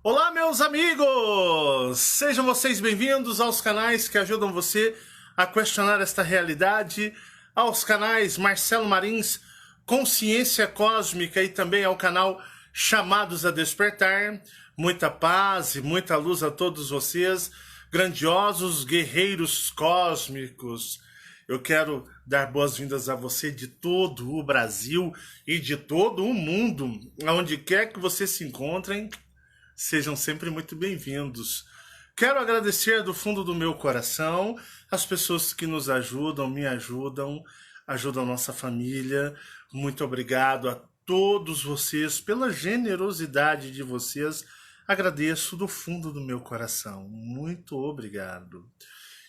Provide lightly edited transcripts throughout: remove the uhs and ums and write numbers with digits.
Olá, meus amigos! Sejam vocês bem-vindos aos canais que ajudam você a questionar esta realidade, aos canais Marcelo Marins, Consciência Cósmica e também ao canal Chamados a Despertar. Muita paz e muita luz a todos vocês, grandiosos guerreiros cósmicos. Eu quero dar boas-vindas a você de todo o Brasil e de todo o mundo, aonde quer que vocês se encontrem. Sejam sempre muito bem-vindos. Quero agradecer do fundo do meu coração as pessoas que nos ajudam, me ajudam, ajudam nossa família. Muito obrigado a todos vocês pela generosidade de vocês. Agradeço do fundo do meu coração. Muito obrigado.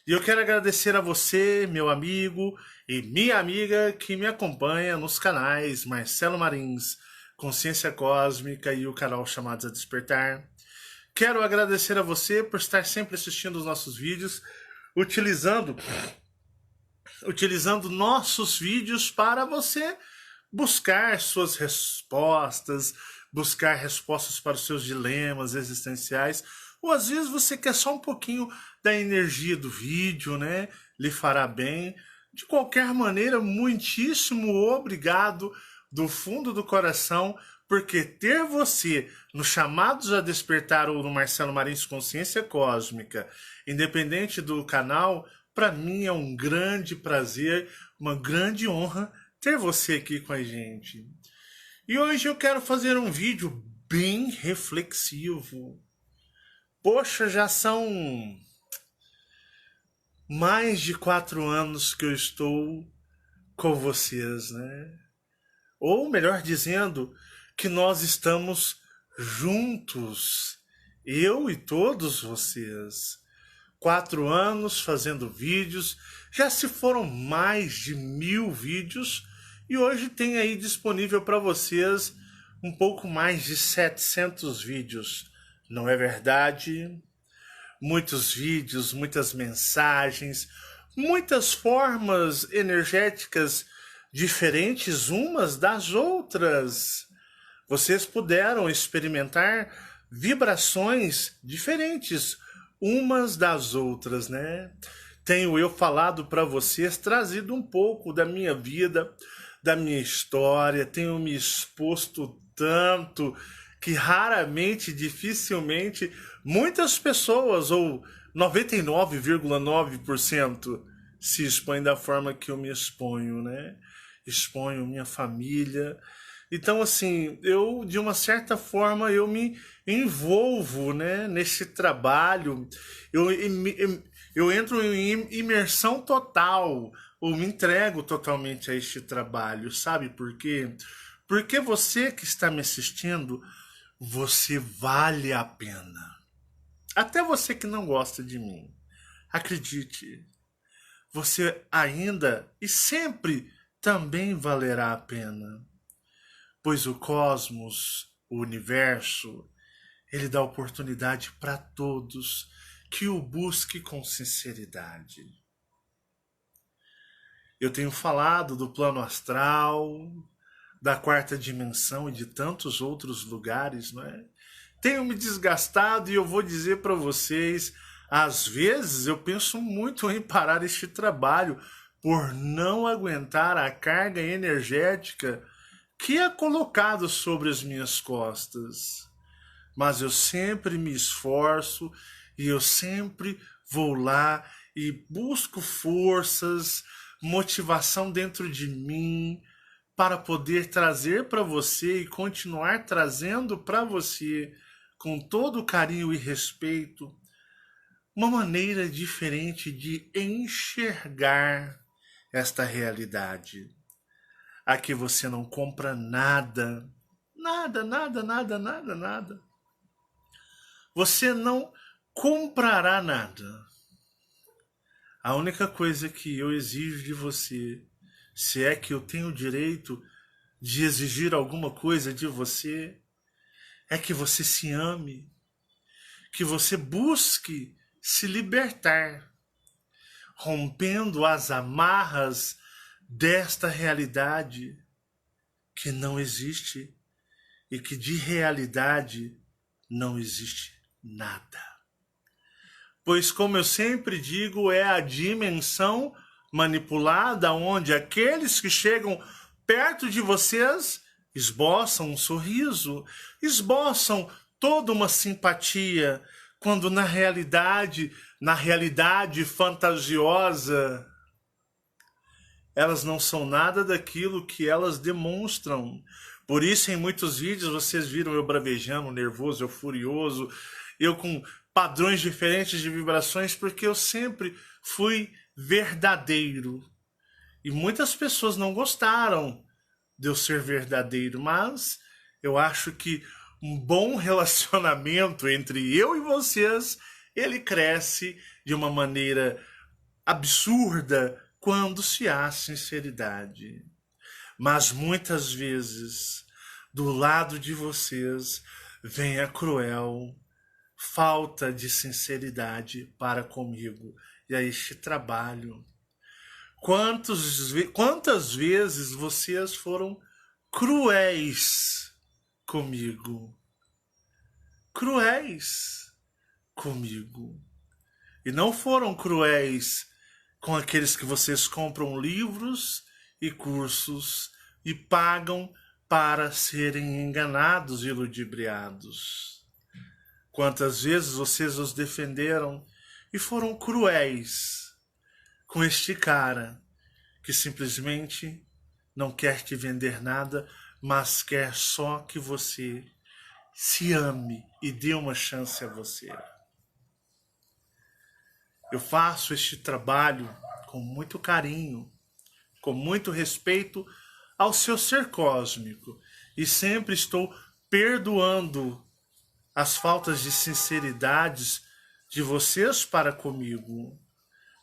E eu quero agradecer a você, meu amigo e minha amiga que me acompanha nos canais Marcelo Marins, Consciência Cósmica e o canal Chamados a Despertar. Quero agradecer a você por estar sempre assistindo os nossos vídeos, utilizando nossos vídeos para você buscar suas respostas, buscar respostas para os seus dilemas existenciais, ou às vezes você quer só um pouquinho da energia do vídeo, né? Lhe fará bem. De qualquer maneira, muitíssimo obrigado do fundo do coração, porque ter você no Chamados a Despertar ou no Marcelo Marins Consciência Cósmica, independente do canal, para mim é um grande prazer, uma grande honra ter você aqui com a gente. E hoje eu quero fazer um vídeo bem reflexivo. Poxa, já são mais de 4 anos que eu estou com vocês, né? Ou melhor dizendo, que nós estamos juntos, eu e todos vocês. 4 anos fazendo vídeos, já se foram mais de 1000 vídeos e hoje tem aí disponível para vocês um pouco mais de 700 vídeos. Não é verdade? Muitos vídeos, muitas mensagens, muitas formas energéticas diferentes umas das outras. Vocês puderam experimentar vibrações diferentes umas das outras, né? Tenho eu falado para vocês, trazido um pouco da minha vida, da minha história, tenho me exposto tanto que raramente, dificilmente, muitas pessoas, ou 99,9% se expõem da forma que eu me exponho, né? Exponho minha família. Então, assim, eu, de uma certa forma, eu me envolvo, né, nesse trabalho, eu entro em imersão total, ou me entrego totalmente a este trabalho, sabe por quê? Porque você que está me assistindo, você vale a pena. Até você que não gosta de mim, acredite, você ainda e sempre também valerá a pena. Pois o cosmos, o universo, ele dá oportunidade para todos que o busquem com sinceridade. Eu tenho falado do plano astral, da quarta dimensão e de tantos outros lugares, não é? Tenho me desgastado e eu vou dizer para vocês, às vezes eu penso muito em parar este trabalho por não aguentar a carga energética que é colocado sobre as minhas costas. Mas eu sempre me esforço e eu sempre vou lá e busco forças, motivação dentro de mim para poder trazer para você e continuar trazendo para você com todo carinho e respeito uma maneira diferente de enxergar esta realidade. Aqui você não compra nada, nada. Você não comprará nada. A única coisa que eu exijo de você, se é que eu tenho o direito de exigir alguma coisa de você, é que você se ame, que você busque se libertar, rompendo as amarras desta realidade que não existe e que de realidade não existe nada. Pois, como eu sempre digo, é a dimensão manipulada onde aqueles que chegam perto de vocês esboçam um sorriso, esboçam toda uma simpatia, quando na realidade fantasiosa, elas não são nada daquilo que elas demonstram. Por isso, em muitos vídeos, vocês viram eu bravejando, nervoso, eu furioso, eu com padrões diferentes de vibrações, porque eu sempre fui verdadeiro. E muitas pessoas não gostaram de eu ser verdadeiro, mas eu acho que um bom relacionamento entre eu e vocês, ele cresce de uma maneira absurda quando se há sinceridade. Mas muitas vezes, do lado de vocês, vem a cruel falta de sinceridade para comigo e a este trabalho. Quantas vezes vocês foram cruéis comigo? Cruéis comigo. E não foram cruéis com aqueles que vocês compram livros e cursos e pagam para serem enganados e ludibriados. Quantas vezes vocês os defenderam e foram cruéis com este cara que simplesmente não quer te vender nada, mas quer só que você se ame e dê uma chance a você. Eu faço este trabalho com muito carinho, com muito respeito ao seu ser cósmico e sempre estou perdoando as faltas de sinceridades de vocês para comigo,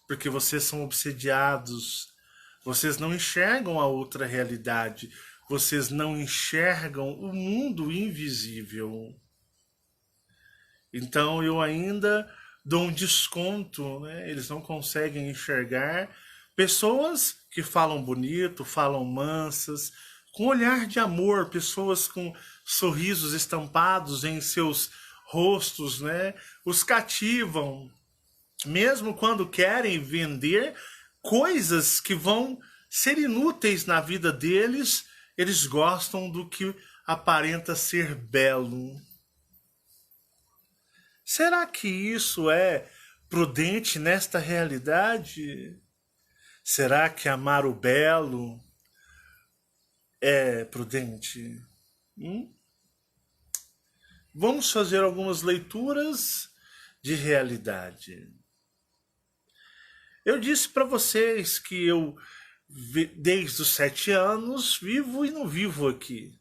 porque vocês são obsediados, vocês não enxergam a outra realidade, vocês não enxergam o mundo invisível. Então eu ainda dou um desconto, né? Eles não conseguem enxergar pessoas que falam bonito, falam mansas, com olhar de amor, pessoas com sorrisos estampados em seus rostos, né? Os cativam, mesmo quando querem vender coisas que vão ser inúteis na vida deles, eles gostam do que aparenta ser belo. Será que isso é prudente nesta realidade? Será que amar o belo é prudente? Vamos fazer algumas leituras de realidade. Eu disse para vocês que eu, desde os 7 anos, vivo e não vivo aqui.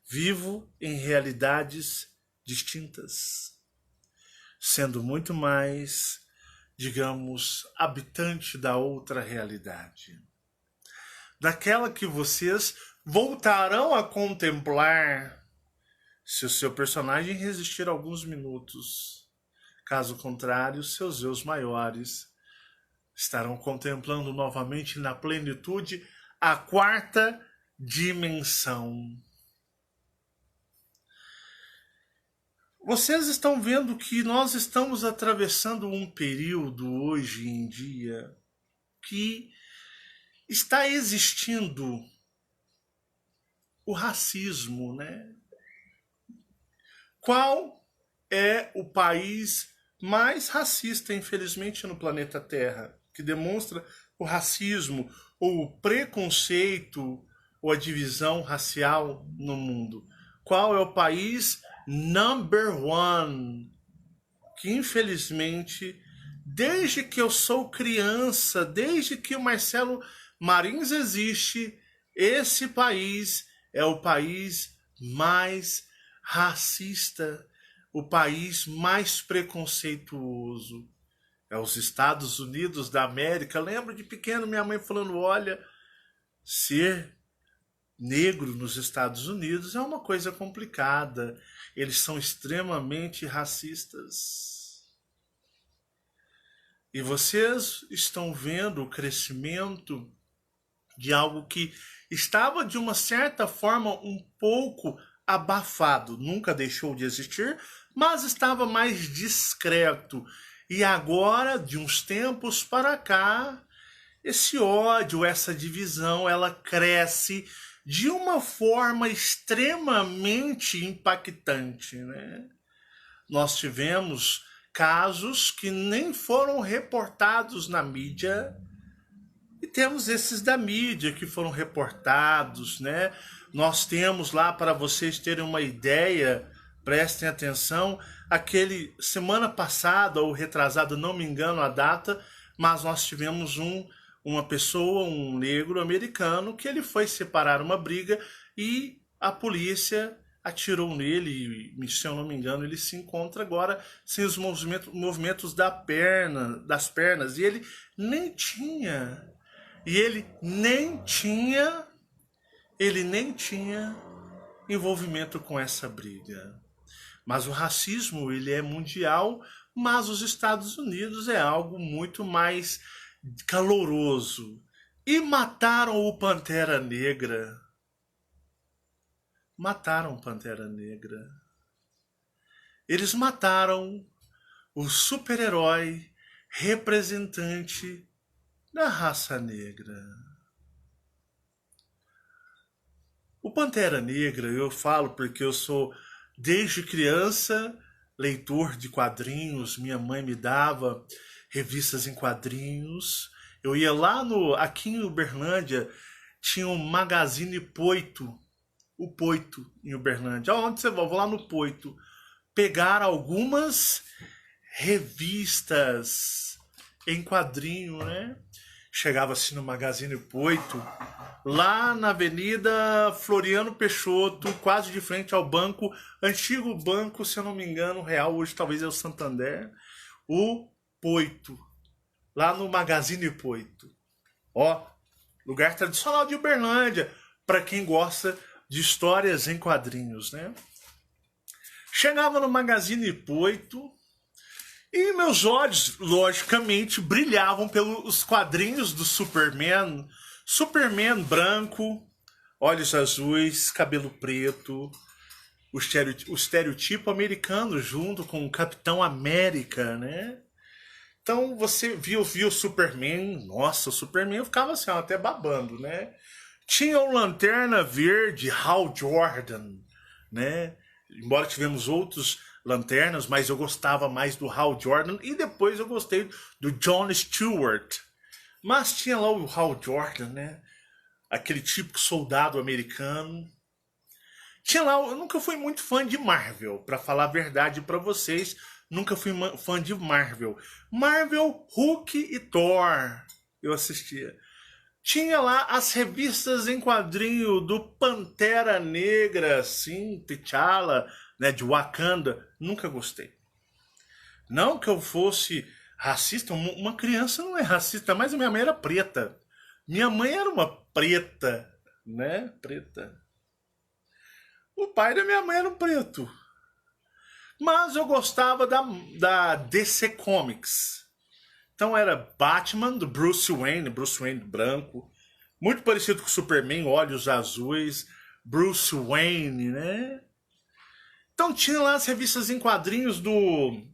Vivo em realidades distintas, sendo muito mais, digamos, habitante da outra realidade. Daquela que vocês voltarão a contemplar se o seu personagem resistir alguns minutos. Caso contrário, seus eus maiores estarão contemplando novamente na plenitude a 4ª dimensão. Vocês estão vendo que nós estamos atravessando um período hoje em dia que está existindo o racismo, né? Qual é o país mais racista, infelizmente, no planeta Terra, que demonstra o racismo, ou o preconceito, ou a divisão racial no mundo? Qual é o país number one, que infelizmente, desde que eu sou criança, desde que o Marcelo Marins existe, esse país é o país mais racista, o país mais preconceituoso. É os Estados Unidos da América. Lembro de pequeno minha mãe falando, olha, ser negro nos Estados Unidos é uma coisa complicada. Eles são extremamente racistas. E vocês estão vendo o crescimento de algo que estava, de uma certa forma, um pouco abafado. Nunca deixou de existir, mas estava mais discreto. E agora, de uns tempos para cá, esse ódio, essa divisão, ela cresce de uma forma extremamente impactante, né? Nós tivemos casos que nem foram reportados na mídia, e temos esses da mídia que foram reportados, né? Nós temos lá, para vocês terem uma ideia, prestem atenção, aquele semana passada ou retrasada, não me engano a data, mas nós tivemos uma pessoa, um negro americano, que ele foi separar uma briga e a polícia atirou nele, e, se eu não me engano, ele se encontra agora sem os movimentos das pernas, e ele nem tinha envolvimento com essa briga. Mas o racismo, ele é mundial, mas os Estados Unidos é algo muito mais caloroso. E mataram o Pantera Negra. Mataram o Pantera Negra. Eles mataram o super-herói representante da raça negra. O Pantera Negra, eu falo porque eu sou, desde criança, leitor de quadrinhos. Minha mãe me dava revistas em quadrinhos. Eu ia lá aqui em Uberlândia, tinha um Magazine Poito, o Poito em Uberlândia. Onde você vai? Vou lá no Poito pegar algumas revistas em quadrinho, né? Chegava assim no Magazine Poito, lá na Avenida Floriano Peixoto, quase de frente ao banco, antigo banco, se eu não me engano, real, hoje talvez é o Santander, o Poito, lá no Magazine Poito. Ó, lugar tradicional de Uberlândia, para quem gosta de histórias em quadrinhos, né? Chegava no Magazine Poito e meus olhos, logicamente, brilhavam pelos quadrinhos do Superman. Superman branco, olhos azuis, cabelo preto, o estereotipo americano junto com o Capitão América, né? Então você viu o Superman, nossa, o Superman eu ficava assim, até babando, né? Tinha o Lanterna Verde, Hal Jordan, né? Embora tivemos outros lanternas, mas eu gostava mais do Hal Jordan e depois eu gostei do John Stewart. Mas tinha lá o Hal Jordan, né? Aquele típico soldado americano. Tinha lá, eu nunca fui muito fã de Marvel, para falar a verdade para vocês, nunca fui fã de Marvel. Marvel, Hulk e Thor, eu assistia. Tinha lá as revistas em quadrinho do Pantera Negra, assim, T'Challa, né, de Wakanda. Nunca gostei. Não que eu fosse racista, uma criança não é racista, mas a minha mãe era preta. Minha mãe era uma preta, né? Preta. O pai da minha mãe era um preto. Mas eu gostava da DC Comics. Então era Batman, do Bruce Wayne branco, muito parecido com o Superman, olhos azuis, Bruce Wayne, né? Então tinha lá as revistas em quadrinhos do...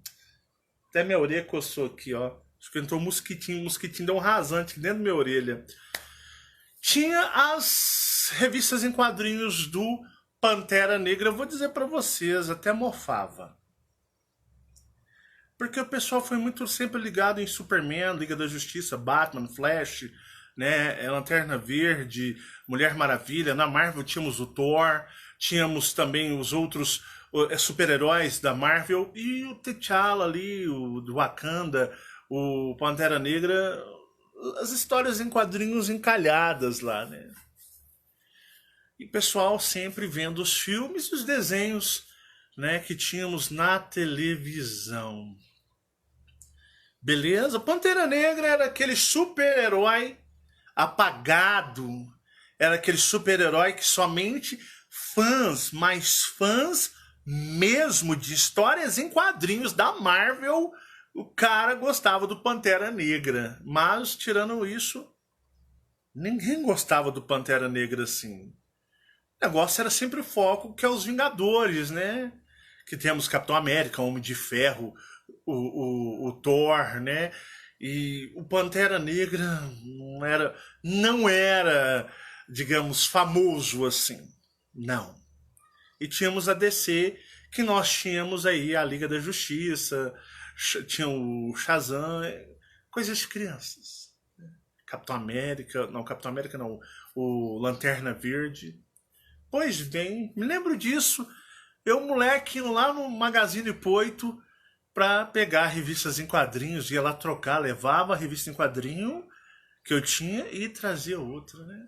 Até minha orelha coçou aqui, ó. Acho que entrou um mosquitinho deu um rasante aqui dentro da minha orelha. Tinha as revistas em quadrinhos do Pantera Negra, eu vou dizer pra vocês, até mofava. Porque o pessoal foi muito sempre ligado em Superman, Liga da Justiça, Batman, Flash, né, Lanterna Verde, Mulher Maravilha. Na Marvel tínhamos o Thor, tínhamos também os outros super-heróis da Marvel e o T'Challa ali, o do Wakanda, o Pantera Negra, as histórias em quadrinhos encalhadas lá, né? E o pessoal sempre vendo os filmes e os desenhos, né, que tínhamos na televisão. Beleza? Pantera Negra era aquele super-herói apagado. Era aquele super-herói que somente fãs, mas fãs mesmo de histórias em quadrinhos da Marvel, o cara gostava do Pantera Negra. Mas, tirando isso, ninguém gostava do Pantera Negra assim. O negócio era sempre o foco, que é os Vingadores, né? Que temos Capitão América, Homem de Ferro, o Thor, né? E o Pantera Negra não era, digamos, famoso assim. Não. E tínhamos a DC, que nós tínhamos aí a Liga da Justiça, tinha o Shazam, coisas de crianças. Capitão América não, o Lanterna Verde. Pois bem, me lembro disso. Eu, moleque, indo lá no Magazine Poito pra pegar revistas em quadrinhos, ia lá trocar, levava a revista em quadrinho que eu tinha e trazia outra, né?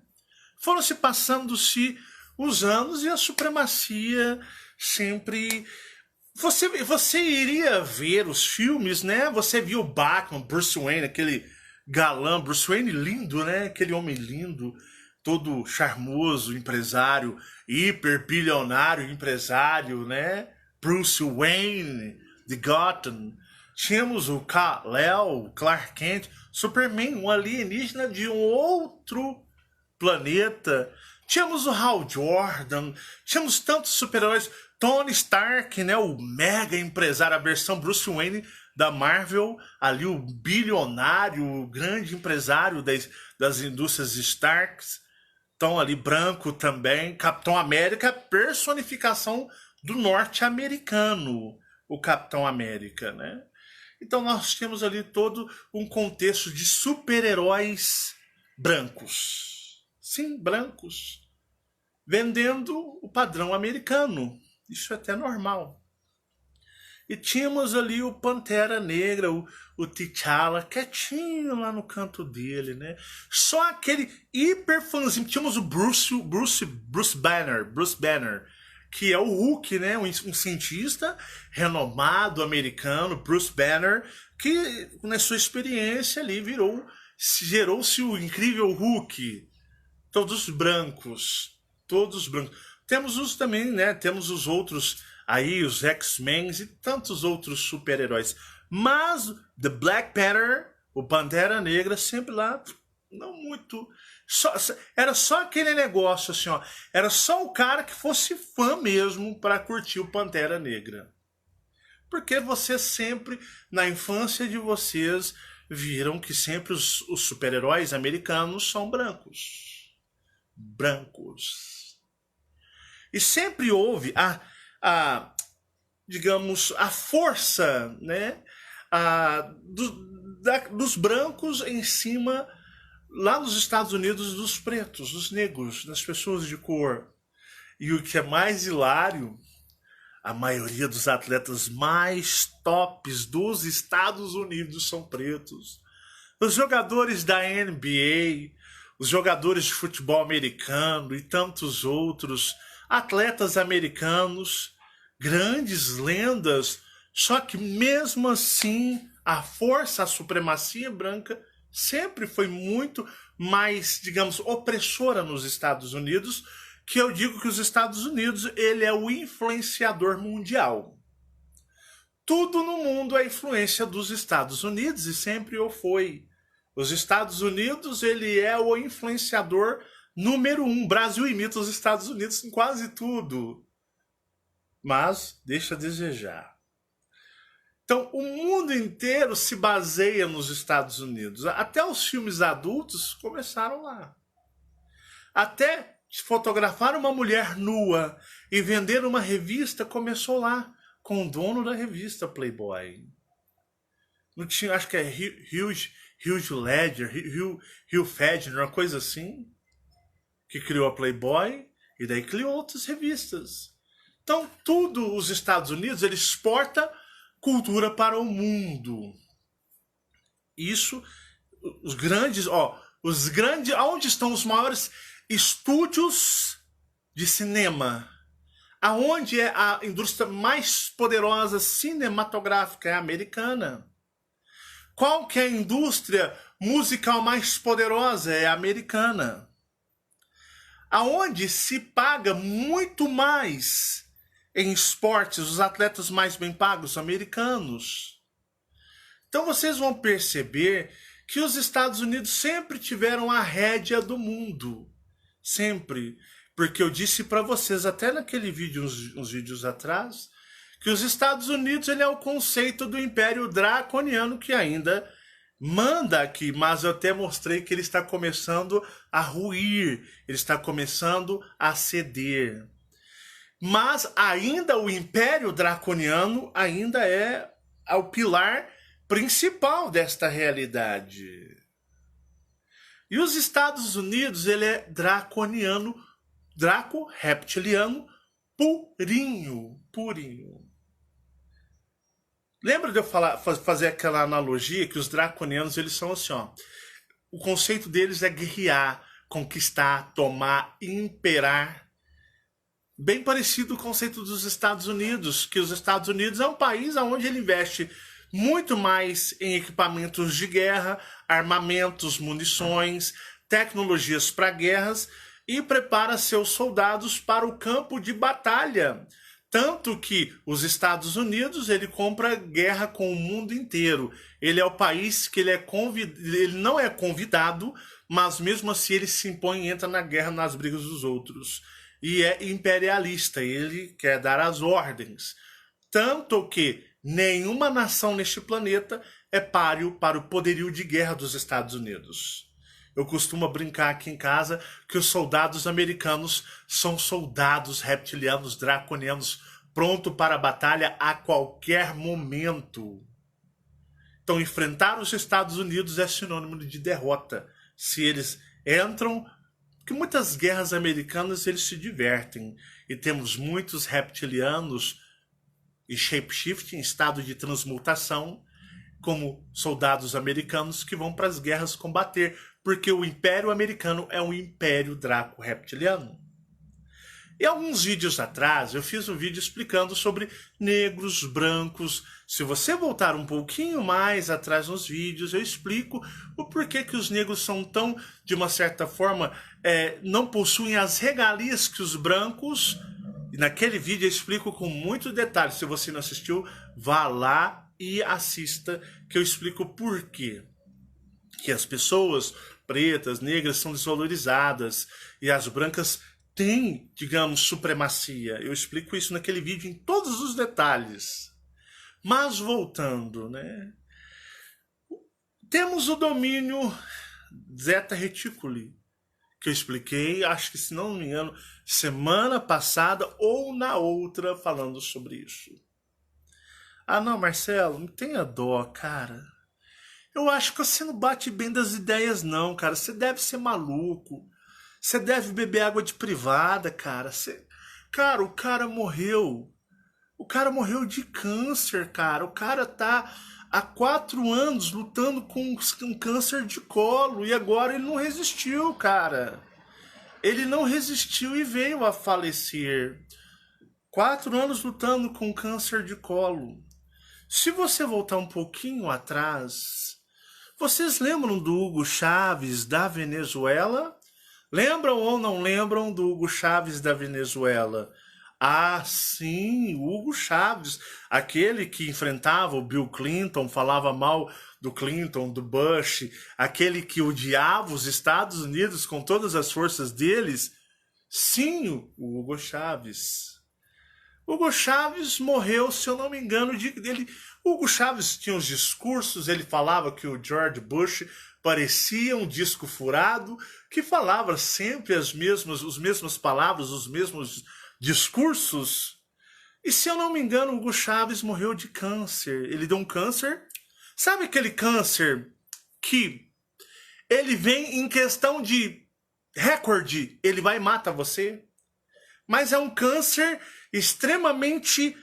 Foram se passando-se os anos e a supremacia sempre. Você iria ver os filmes, né? Você viu o Batman, Bruce Wayne, aquele galã, Bruce Wayne lindo, né? Aquele homem lindo, todo charmoso, empresário, hiper bilionário empresário, né? Bruce Wayne de Gotham. Tínhamos o Kal-El, Clark Kent, Superman, um alienígena de um outro planeta. Tínhamos o Hal Jordan, tínhamos tantos super-heróis. Tony Stark, né, o mega empresário, a versão Bruce Wayne da Marvel, ali o bilionário, o grande empresário das indústrias Starks. Então ali branco também. Capitão América, personificação do norte-americano, o Capitão América, né? Então nós temos ali todo um contexto de super-heróis brancos. Sim, brancos. Vendendo o padrão americano. Isso é até normal. E tínhamos ali o Pantera Negra, o T'Challa, quietinho lá no canto dele, né? Só aquele hiper fãzinho. Tínhamos o Bruce Banner, que é o Hulk, né? Um cientista renomado americano, Bruce Banner, que na sua experiência ali gerou-se o incrível Hulk. Todos brancos. Temos os também, né? Temos os outros aí, os X-Men e tantos outros super-heróis. Mas The Black Panther, o Pantera Negra, sempre lá, não muito. Era só aquele negócio assim, ó. Era só o cara que fosse fã mesmo para curtir o Pantera Negra. Porque vocês sempre, na infância de vocês, viram que sempre os super-heróis americanos são brancos. Brancos. E sempre houve digamos, a força, né, dos brancos em cima, lá nos Estados Unidos, dos pretos, dos negros, das pessoas de cor. E o que é mais hilário, a maioria dos atletas mais tops dos Estados Unidos são pretos. Os jogadores da NBA, os jogadores de futebol americano e tantos outros atletas americanos, grandes lendas, só que mesmo assim a força, a supremacia branca sempre foi muito mais, digamos, opressora nos Estados Unidos, que eu digo que os Estados Unidos, ele é o influenciador mundial. Tudo no mundo é influência dos Estados Unidos e sempre o foi. Os Estados Unidos, ele é o influenciador número 1. O Brasil imita os Estados Unidos em quase tudo. Mas deixa a desejar. Então, o mundo inteiro se baseia nos Estados Unidos. Até os filmes adultos começaram lá. Até fotografar uma mulher nua e vender uma revista começou lá, com o dono da revista Playboy. Não tinha, acho que é Hugh Ledger, Hugh Fedner, uma coisa assim, que criou a Playboy e daí criou outras revistas. Então, tudo os Estados Unidos, ele exporta cultura para o mundo. Isso, onde estão os maiores estúdios de cinema? Aonde é a indústria mais poderosa cinematográfica? É a americana. Qual que é a indústria musical mais poderosa? É a americana. Aonde se paga muito mais em esportes, os atletas mais bem pagos, americanos. Então vocês vão perceber que os Estados Unidos sempre tiveram a rédea do mundo. Sempre. Porque eu disse para vocês até naquele vídeo, uns vídeos atrás, que os Estados Unidos ele é o conceito do Império Draconiano que ainda manda aqui, mas eu até mostrei que ele está começando a ruir, ele está começando a ceder. Mas ainda o Império Draconiano ainda é o pilar principal desta realidade. E os Estados Unidos, ele é draconiano, draco-reptiliano, purinho. Lembra de eu fazer aquela analogia que os draconianos, eles são assim, ó. O conceito deles é guerrear, conquistar, tomar, imperar. Bem parecido com o conceito dos Estados Unidos, que os Estados Unidos é um país onde ele investe muito mais em equipamentos de guerra, armamentos, munições, tecnologias para guerras e prepara seus soldados para o campo de batalha. Tanto que os Estados Unidos, ele compra guerra com o mundo inteiro. Ele é o país que ele não é convidado, mas mesmo assim ele se impõe e entra na guerra, nas brigas dos outros. E é imperialista, ele quer dar as ordens. Tanto que nenhuma nação neste planeta é páreo para o poderio de guerra dos Estados Unidos. Eu costumo brincar aqui em casa que os soldados americanos são soldados reptilianos, draconianos, pronto para a batalha a qualquer momento. Então, enfrentar os Estados Unidos é sinônimo de derrota. Se eles entram, porque muitas guerras americanas eles se divertem e temos muitos reptilianos e shapeshifting, em estado de transmutação, como soldados americanos que vão para as guerras combater, porque o Império Americano é um império draco-reptiliano. E alguns vídeos atrás eu fiz um vídeo explicando sobre negros, brancos. Se você voltar um pouquinho mais atrás nos vídeos, eu explico o porquê que os negros são tão, de uma certa forma, não possuem as regalias que os brancos. E naquele vídeo eu explico com muito detalhe. Se você não assistiu, vá lá e assista, que eu explico o porquê que as pessoas pretas, negras são desvalorizadas e as brancas têm, digamos, supremacia. Eu explico isso naquele vídeo em todos os detalhes. Mas voltando, né? Temos o domínio Zeta Reticuli, que eu expliquei, acho que, se não me engano, semana passada ou na outra, falando sobre isso. Ah, não, Marcelo, não tenha dó, cara. Eu acho que você não bate bem das ideias, não, cara. Você deve ser maluco. Você deve beber água de privada, cara. Cara, o cara morreu. O cara morreu de câncer, cara. O cara tá há 4 anos lutando com um câncer de colo. E agora ele não resistiu, cara. Ele não resistiu e veio a falecer. 4 anos lutando com câncer de colo. Se você voltar um pouquinho atrás, vocês lembram do Hugo Chávez da Venezuela? Lembram ou não lembram do Hugo Chávez da Venezuela? Ah, sim, o Hugo Chávez, aquele que enfrentava o Bill Clinton, falava mal do Clinton, do Bush, aquele que odiava os Estados Unidos com todas as forças deles. Sim, o Hugo Chávez. Hugo Chávez morreu, se eu não me engano, Hugo Chávez tinha os discursos, ele falava que o George Bush parecia um disco furado, que falava sempre as mesmas palavras, os mesmos discursos. E se eu não me engano, Hugo Chávez morreu de câncer. Ele deu um câncer. Sabe aquele câncer que ele vem em questão de recorde, ele vai e mata você? Mas é um câncer extremamente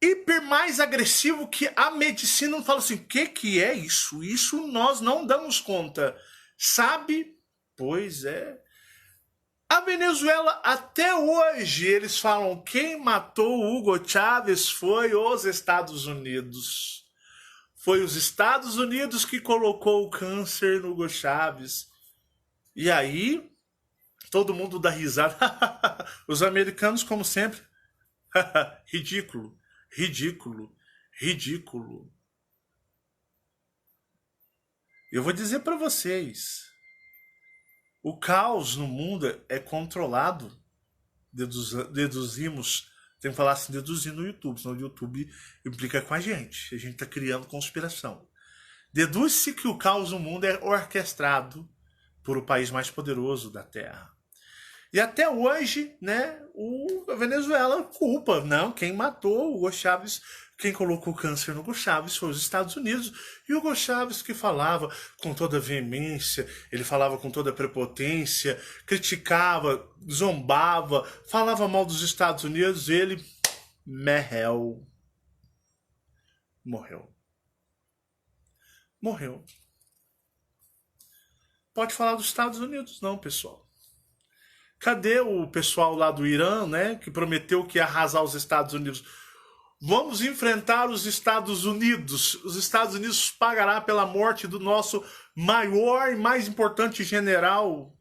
hiper mais agressivo que a medicina não fala assim, o que é isso? Isso nós não damos conta. Sabe? Pois é. A Venezuela, até hoje, eles falam quem matou o Hugo Chávez foi os Estados Unidos. Foi os Estados Unidos que colocou o câncer no Hugo Chávez. E aí, todo mundo dá risada. Os americanos, como sempre, ridículo, ridículo, ridículo. Eu vou dizer para vocês, o caos no mundo é controlado deduzimos, tem que falar assim, deduzir no YouTube, senão o YouTube implica com a gente está criando conspiração. Deduz-se que o caos no mundo é orquestrado por o país mais poderoso da Terra. E até hoje, né, a Venezuela culpa, não, quem matou o Hugo Chávez, quem colocou câncer no Hugo Chávez foi os Estados Unidos. E o Hugo Chávez, que falava com toda veemência, ele falava com toda prepotência, criticava, zombava, falava mal dos Estados Unidos, ele morreu. Pode falar dos Estados Unidos não, pessoal. Cadê o pessoal lá do Irã, né, que prometeu que ia arrasar os Estados Unidos? Vamos enfrentar os Estados Unidos. Os Estados Unidos pagará pela morte do nosso maior e mais importante general.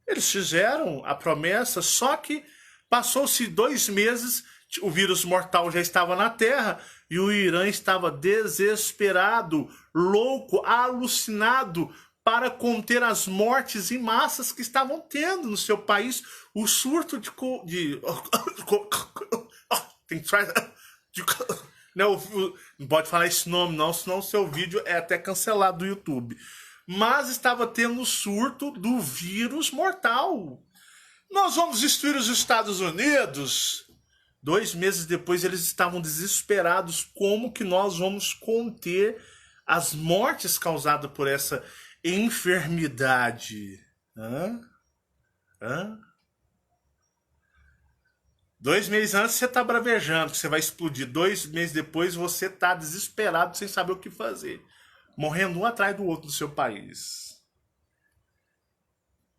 Eles fizeram a promessa, só que passou-se 2 meses, o vírus mortal já estava na Terra e o Irã estava desesperado, louco, alucinado, para conter as mortes em massas que estavam tendo no seu país, o surto não pode falar esse nome não, senão o seu vídeo é até cancelado do YouTube. Mas estava tendo o surto do vírus mortal. Nós vamos destruir os Estados Unidos? 2 meses depois eles estavam desesperados. Como que nós vamos conter as mortes causadas por essa enfermidade? 2 meses antes você tá bravejando que você vai explodir. 2 meses depois você tá desesperado sem saber o que fazer. Morrendo um atrás do outro no seu país.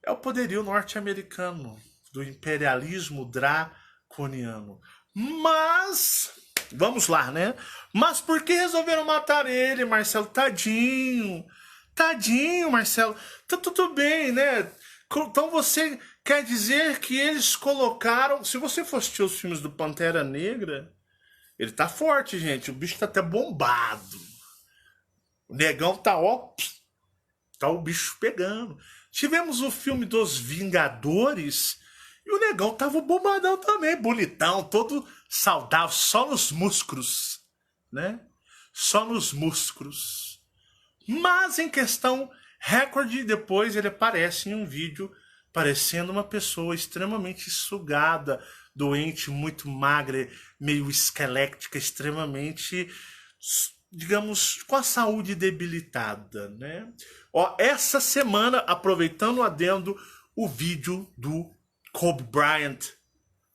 É o poderio norte-americano do imperialismo draconiano. Mas, vamos lá, né? Mas por que resolveram matar ele, Marcelo? Tadinho, Marcelo. Tá tudo bem, né? Então você quer dizer que eles colocaram... Se você for assistir os filmes do Pantera Negra, ele tá forte, gente. O bicho tá até bombado. O negão tá, ó... Tá o bicho pegando. Tivemos o filme dos Vingadores e o negão tava bombadão também, bonitão, todo saudável, só nos músculos, né? Só nos músculos. Mas em questão recorde, depois ele aparece em um vídeo parecendo uma pessoa extremamente sugada, doente, muito magra, meio esquelética, extremamente, digamos, com a saúde debilitada, né? Ó, essa semana, aproveitando o adendo, o vídeo do Kobe Bryant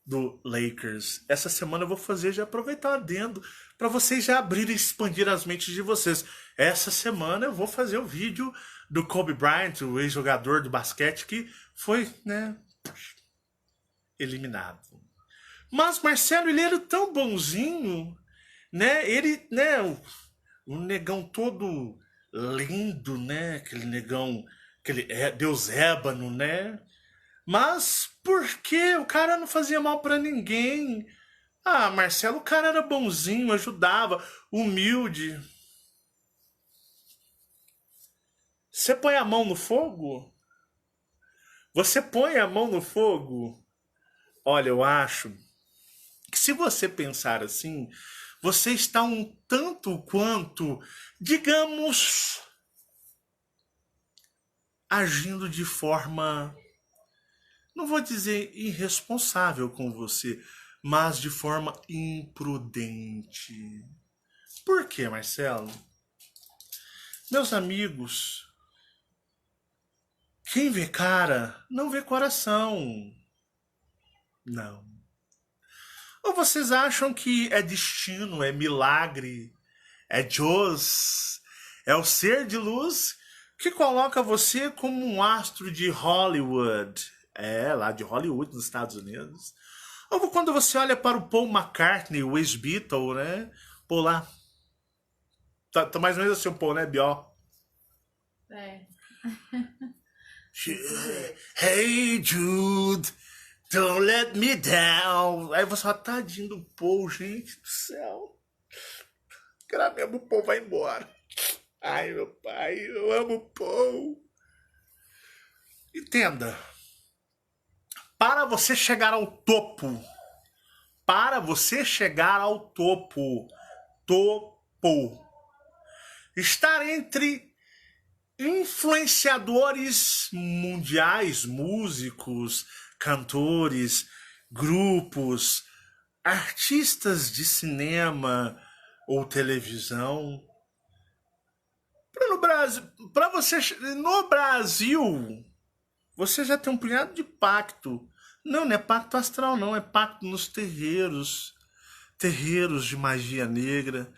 do Lakers. Essa semana eu vou fazer, já aproveitar o adendo, para vocês já abrirem e expandir as mentes de vocês. Essa semana eu vou fazer o vídeo do Kobe Bryant, o ex-jogador do basquete, que foi, né, eliminado. Mas Marcelo, ele era tão bonzinho, né? Ele, né, um negão todo lindo, né? Aquele negão, aquele Deus ébano, né? Mas por que o cara não fazia mal pra ninguém? Ah, Marcelo, o cara era bonzinho, ajudava, humilde. Você põe a mão no fogo? Você põe a mão no fogo? Olha, eu acho que se você pensar assim, você está um tanto quanto, digamos, agindo de forma, não vou dizer irresponsável com você, mas de forma imprudente. Por quê, Marcelo? Meus amigos, quem vê cara não vê coração. Não. Ou vocês acham que é destino, é milagre, é Deus, é o ser de luz que coloca você como um astro de Hollywood? É, lá de Hollywood, nos Estados Unidos. Ou quando você olha para o Paul McCartney, o ex-Beatle, né? Pô, lá. Tá mais ou menos assim o Paul, né, Bió? É. Hey, Jude, don't let me down. Aí você fala, tadinho do Paul, gente do céu. Cara mesmo, o Paul vai embora. Ai, meu pai, eu amo o Paul. Entenda. Para você chegar ao topo, topo, estar entre influenciadores mundiais, músicos, cantores, grupos, artistas de cinema ou televisão. No Brasil, você já tem um punhado de pacto. Não é pacto astral, não. É pacto nos terreiros. Terreiros de magia negra.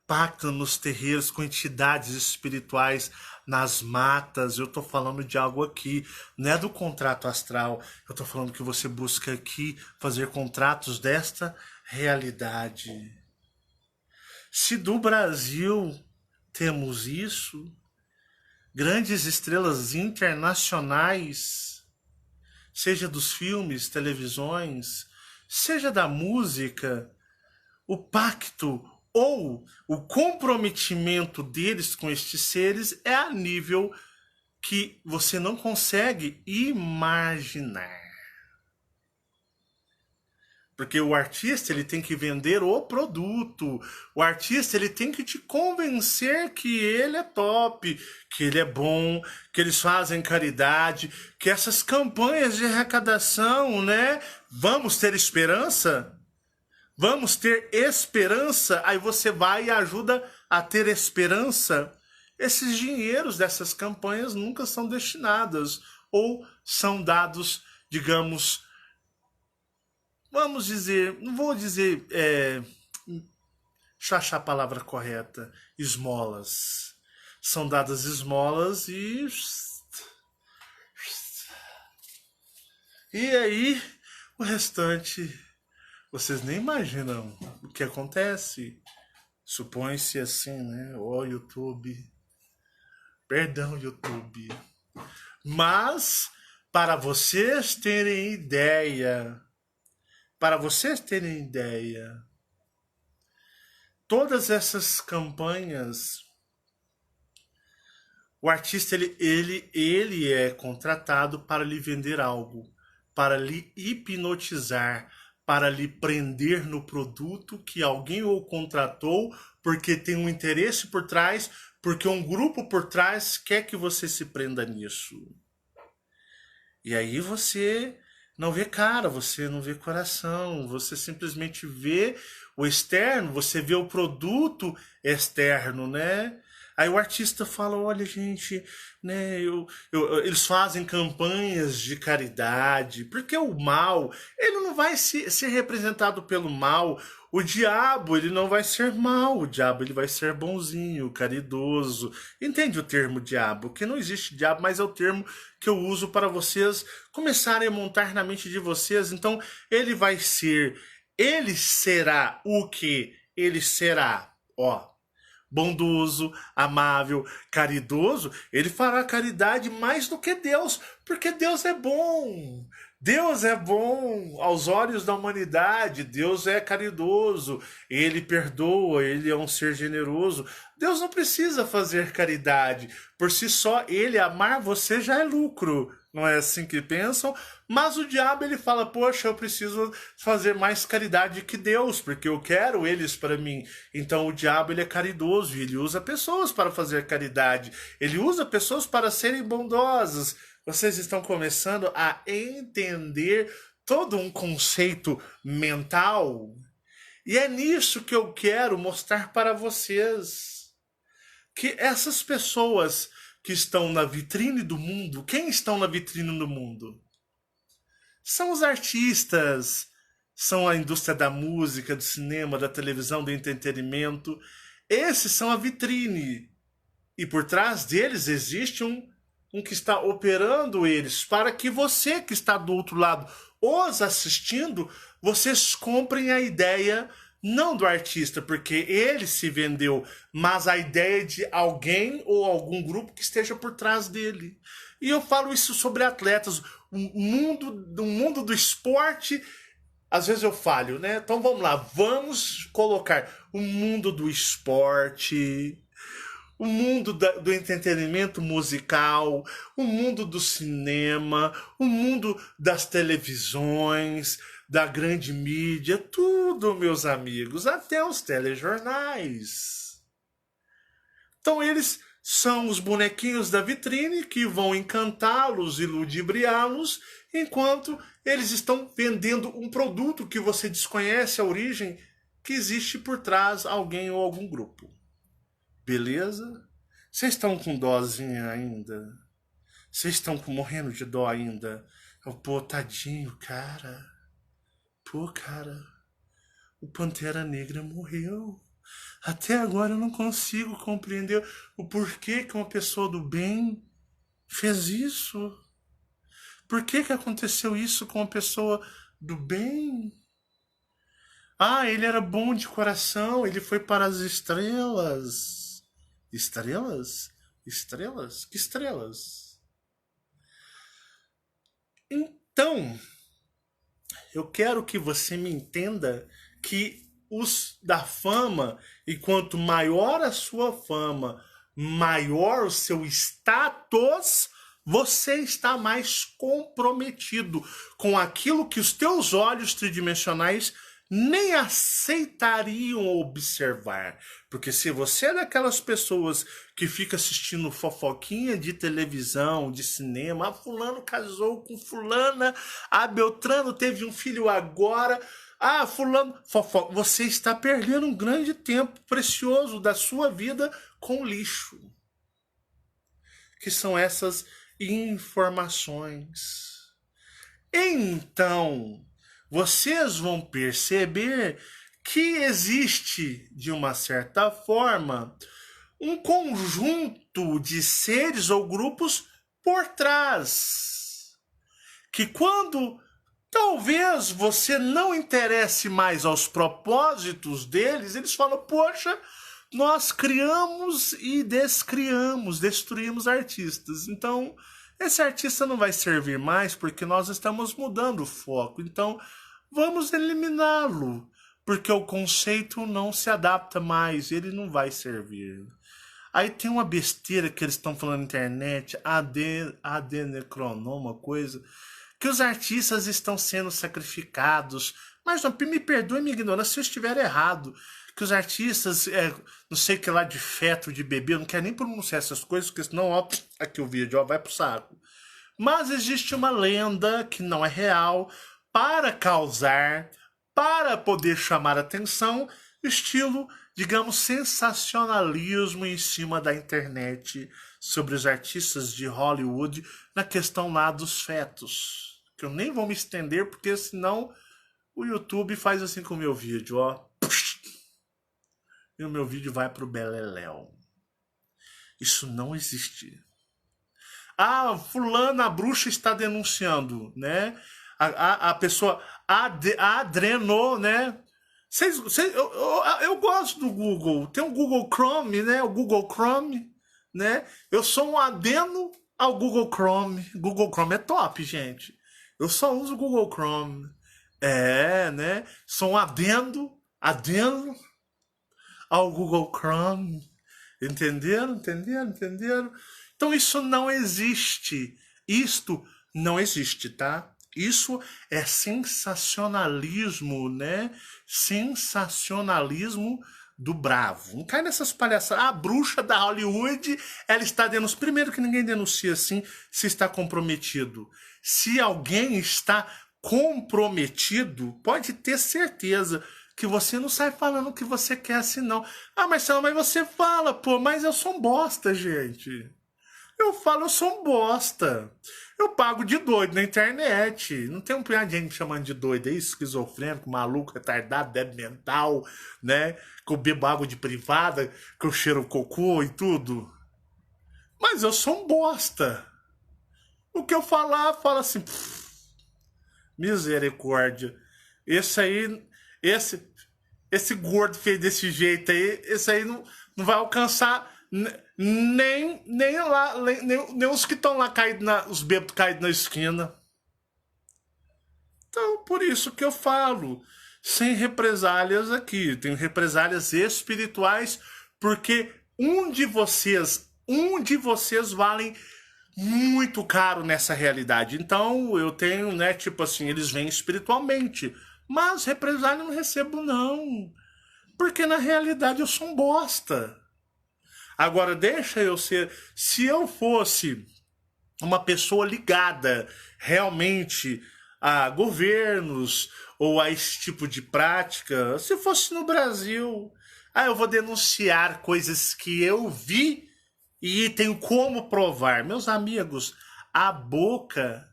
Pacto nos terreiros com entidades espirituais nas matas. Eu tô falando de algo aqui. Não é do contrato astral. Eu tô falando que você busca aqui fazer contratos desta realidade. Se do Brasil temos isso, grandes estrelas internacionais, seja dos filmes, televisões, seja da música, o pacto ou o comprometimento deles com estes seres é a nível que você não consegue imaginar. Porque o artista, ele tem que vender o produto. O artista, ele tem que te convencer que ele é top, que ele é bom, que eles fazem caridade, que essas campanhas de arrecadação, né? Vamos ter esperança? Vamos ter esperança? Aí você vai e ajuda a ter esperança. Esses dinheiros dessas campanhas nunca são destinados ou são dados, digamos, vamos dizer, não vou dizer, deixa eu achar a palavra correta, esmolas. São dadas esmolas e aí o restante, vocês nem imaginam o que acontece. Supõe-se assim, né? Ó, YouTube. Perdão, YouTube. Mas, para vocês terem ideia, todas essas campanhas, o artista ele é contratado para lhe vender algo, para lhe hipnotizar, para lhe prender no produto que alguém o contratou porque tem um interesse por trás, porque um grupo por trás quer que você se prenda nisso. E aí você não vê cara, você não vê coração, você simplesmente vê o externo, você vê o produto externo, né? Aí o artista fala, olha gente, né, eles fazem campanhas de caridade, porque o mal, ele não vai ser representado pelo mal. O diabo, ele não vai ser mal, o diabo ele vai ser bonzinho, caridoso. Entende o termo diabo? Que não existe diabo, mas é o termo que eu uso para vocês começarem a montar na mente de vocês. Então, ele será o que? Ele será, ó, bondoso, amável, caridoso. Ele fará caridade mais do que Deus, porque Deus é bom. Deus é bom aos olhos da humanidade. Deus é caridoso, ele perdoa, ele é um ser generoso. Deus não precisa fazer caridade. Por si só, ele amar você já é lucro. Não é assim que pensam? Mas o diabo, ele fala, poxa, eu preciso fazer mais caridade que Deus, porque eu quero eles para mim. Então o diabo, ele é caridoso e ele usa pessoas para fazer caridade. Ele usa pessoas para serem bondosas. Vocês estão começando a entender todo um conceito mental? E é nisso que eu quero mostrar para vocês. Que essas pessoas que estão na vitrine do mundo, quem estão na vitrine do mundo? São os artistas, são a indústria da música, do cinema, da televisão, do entretenimento. Esses são a vitrine. E por trás deles existe um que está operando eles, para que você que está do outro lado, os assistindo, vocês comprem a ideia não do artista, porque ele se vendeu, mas a ideia de alguém ou algum grupo que esteja por trás dele. E eu falo isso sobre atletas, o mundo do esporte. Às vezes eu falho, né? Então vamos lá, vamos colocar o mundo do esporte, o mundo do entretenimento musical, o mundo do cinema, o mundo das televisões, da grande mídia, tudo, meus amigos, até os telejornais. Então eles são os bonequinhos da vitrine que vão encantá-los e ludibriá-los, enquanto eles estão vendendo um produto que você desconhece a origem, que existe por trás alguém ou algum grupo. Beleza? Vocês estão com dózinha ainda? Vocês estão morrendo de dó ainda? Pô, tadinho, cara. Pô, cara. O Pantera Negra morreu. Até agora eu não consigo compreender o porquê que uma pessoa do bem fez isso. Por que aconteceu isso com uma pessoa do bem? Ah, ele era bom de coração, ele foi para as estrelas. Estrelas? Estrelas? Que estrelas? Então, eu quero que você me entenda que os da fama, e quanto maior a sua fama, maior o seu status, você está mais comprometido com aquilo que os teus olhos tridimensionais nem aceitariam observar. Porque se você é daquelas pessoas que fica assistindo fofoquinha de televisão, de cinema, fulano casou com fulana, Beltrano teve um filho agora, fulano, fofoca, você está perdendo um grande tempo precioso da sua vida com lixo. Que são essas informações. Então, vocês vão perceber que existe, de uma certa forma, um conjunto de seres ou grupos por trás. Que quando talvez você não interesse mais aos propósitos deles, eles falam, poxa, nós criamos e descriamos, destruímos artistas. Então, esse artista não vai servir mais porque nós estamos mudando o foco. Então, vamos eliminá-lo, porque o conceito não se adapta mais, ele não vai servir. Aí tem uma besteira que eles estão falando na internet, adenocronom, uma coisa, que os artistas estão sendo sacrificados. Mas me perdoe minha ignorância se eu estiver errado. Que os artistas, não sei o que lá, de feto, de bebê, eu não quero nem pronunciar essas coisas, porque senão, ó, aqui o vídeo, ó, vai pro saco. Mas existe uma lenda que não é real, para causar, para poder chamar atenção, estilo, digamos, sensacionalismo em cima da internet sobre os artistas de Hollywood na questão lá dos fetos. Que eu nem vou me estender, porque senão o YouTube faz assim com o meu vídeo, ó. E o meu vídeo vai pro beleléu. Isso não existe. Fulana, a bruxa está denunciando, né? A pessoa adrenou, né? Eu gosto do Google. Tem o Google Chrome, né? O Google Chrome, né? Eu sou um adeno ao Google Chrome. Google Chrome é top, gente. Eu só uso o Google Chrome. Né? Sou um adendo ao Google Chrome. Entenderam? Então isso não existe. Isto não existe, tá? Isso é sensacionalismo, né? Sensacionalismo do bravo. Não cai nessas palhaçadas. A bruxa da Hollywood, ela está denunciando. Primeiro que ninguém denuncia assim se está comprometido. Se alguém está comprometido, pode ter certeza que você não sai falando o que você quer assim, não. Marcelo, mas você fala, pô, mas eu sou um bosta, gente. Eu falo, eu sou um bosta. Eu pago de doido na internet. Não tem um punhado de gente me chamando de doido aí, esquizofrênico, maluco, retardado, débil mental, né? Que eu bebo água de privada, que eu cheiro cocô e tudo. Mas eu sou um bosta. O que eu falar, fala assim, misericórdia. Esse gordo feio desse jeito aí, esse aí não vai alcançar nem os que estão lá caídos, os bêbados caídos na esquina. Então, por isso que eu falo, sem represálias aqui. Tenho represálias espirituais, porque um de vocês valem muito caro nessa realidade. Então eu tenho, né, tipo assim, eles vêm espiritualmente, mas represália eu não recebo não, porque na realidade eu sou um bosta. Agora deixa eu ser, se eu fosse uma pessoa ligada realmente a governos ou a esse tipo de prática, se fosse no Brasil, eu vou denunciar coisas que eu vi e tenho como provar. Meus amigos, a boca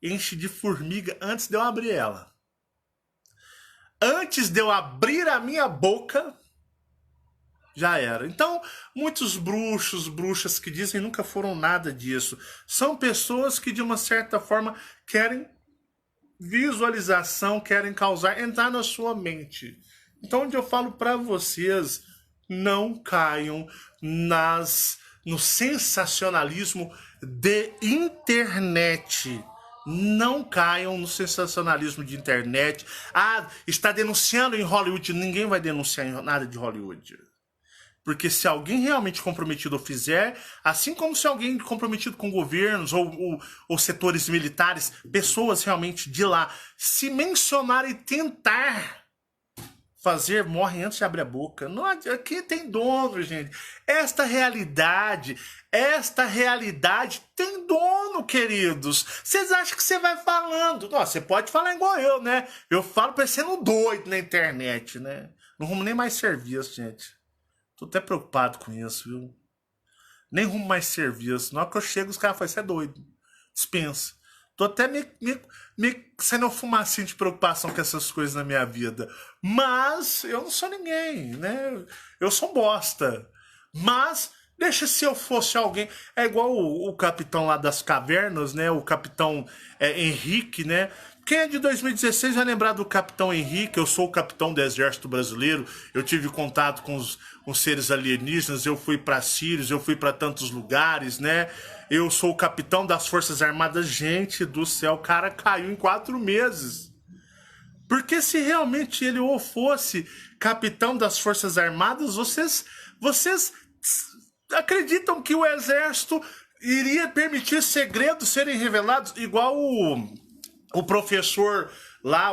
enche de formiga antes de eu abrir ela. Antes de eu abrir a minha boca, já era. Então, muitos bruxos, bruxas que dizem nunca foram nada disso. São pessoas que, de uma certa forma, querem visualização, querem causar, entrar na sua mente. Então, onde eu falo para vocês, não caiam no sensacionalismo de internet. Não caiam no sensacionalismo de internet. Está denunciando em Hollywood. Ninguém vai denunciar nada de Hollywood. Porque se alguém realmente comprometido fizer, assim como se alguém comprometido com governos ou setores militares, pessoas realmente de lá, se mencionar e tentar fazer, morrem antes de abrir a boca. Não, aqui tem dono, gente. Esta realidade tem dono, queridos. Vocês acham que você vai falando? Nossa, você pode falar igual eu, né? Eu falo parecendo doido na internet, né? Não rumo nem mais serviço, gente. Tô até preocupado com isso, viu? Nem rumo mais serviço. Na hora que eu chego, os caras falam, você é doido. Dispensa. Tô até me saindo um fumacinho de preocupação com essas coisas na minha vida. Mas eu não sou ninguém, né? Eu sou um bosta. Mas deixa se eu fosse alguém... É igual o capitão lá das cavernas, né? O capitão Henrique, né? Quem é de 2016 vai lembrar do Capitão Henrique. Eu sou o capitão do Exército Brasileiro. Eu tive contato com os seres alienígenas. Eu fui para Sirius, eu fui para tantos lugares, né? Eu sou o capitão das Forças Armadas. Gente do céu, o cara caiu em 4 meses. Porque se realmente ele ou fosse capitão das Forças Armadas, vocês acreditam que o Exército iria permitir segredos serem revelados? Igual o professor lá,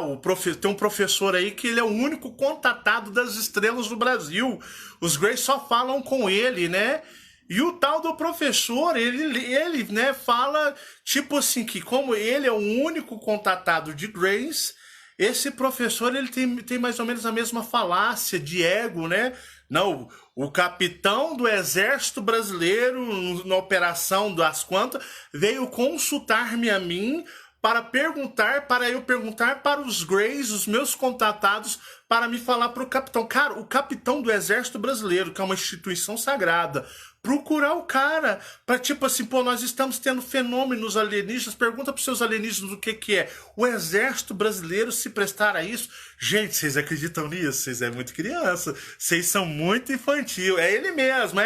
tem um professor aí que ele é o único contatado das estrelas do Brasil. Os Greys só falam com ele, né? E o tal do professor, ele né, fala, tipo assim, que como ele é o único contatado de Greys, esse professor, ele tem mais ou menos a mesma falácia de ego, né? Não, o capitão do Exército Brasileiro, na Operação das Quantas, veio consultar-me a mim para eu perguntar para os Greys, os meus contatados, para me falar para o capitão. Cara, o capitão do Exército Brasileiro, que é uma instituição sagrada, procurar o cara, para tipo assim, pô, nós estamos tendo fenômenos alienígenas, pergunta para os seus alienígenas o que é. O Exército Brasileiro se prestar a isso? Gente, vocês acreditam nisso? Vocês é muito criança, vocês são muito infantil, é ele mesmo,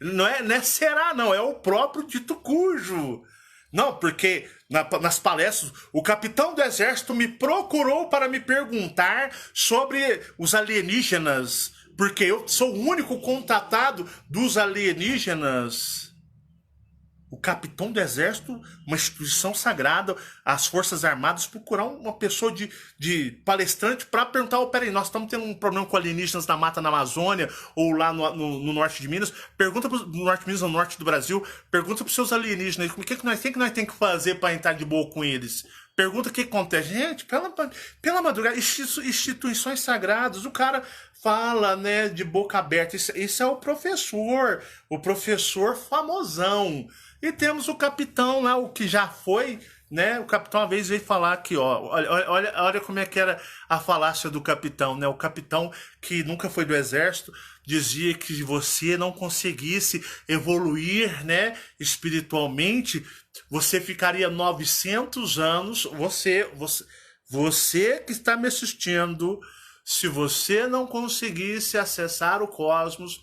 não é será não, é o próprio dito cujo. Não, porque nas palestras, o capitão do exército me procurou para me perguntar sobre os alienígenas, porque eu sou o único contatado dos alienígenas. O capitão do exército, uma instituição sagrada, as Forças Armadas, procurar uma pessoa de palestrante para perguntar, peraí, nós estamos tendo um problema com alienígenas na mata na Amazônia ou lá no norte de Minas, pergunta no norte de Minas, no norte do Brasil, pergunta para os seus alienígenas, o que nós temos que fazer para entrar de boa com eles? Pergunta o que acontece. Gente, pela madrugada, instituições sagradas, o cara fala, né, de boca aberta, isso é o professor famosão. E temos o capitão lá, o que já foi, né? O capitão uma vez veio falar aqui, ó. Olha como é que era a falácia do capitão, né? O capitão que nunca foi do exército dizia que se você não conseguisse evoluir, né, espiritualmente, você ficaria 900 anos. Você que está me assistindo, se você não conseguisse acessar o cosmos,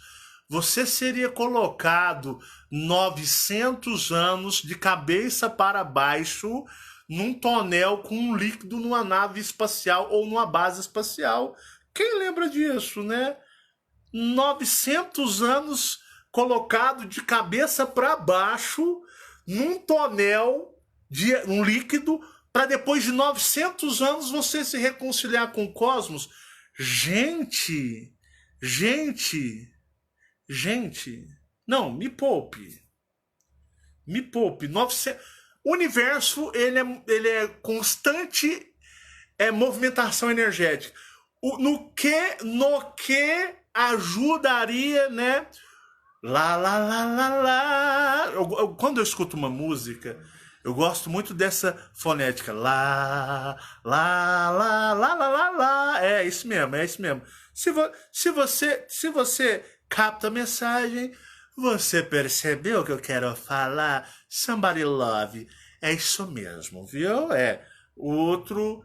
você seria colocado 900 anos de cabeça para baixo num tonel com um líquido numa nave espacial ou numa base espacial. Quem lembra disso, né? 900 anos colocado de cabeça para baixo num tonel de um líquido para depois de 900 anos você se reconciliar com o cosmos. Gente, não, me poupe. Me poupe. 900... O universo, ele é constante movimentação energética. No que ajudaria, né? Lá, lá, lá, lá, lá. Quando eu escuto uma música, eu gosto muito dessa fonética. Lá, lá, lá, lá, lá, lá, lá. É isso mesmo, é isso mesmo. Se você capta a mensagem, você percebeu o que eu quero falar? Somebody love. É isso mesmo, viu? Outro...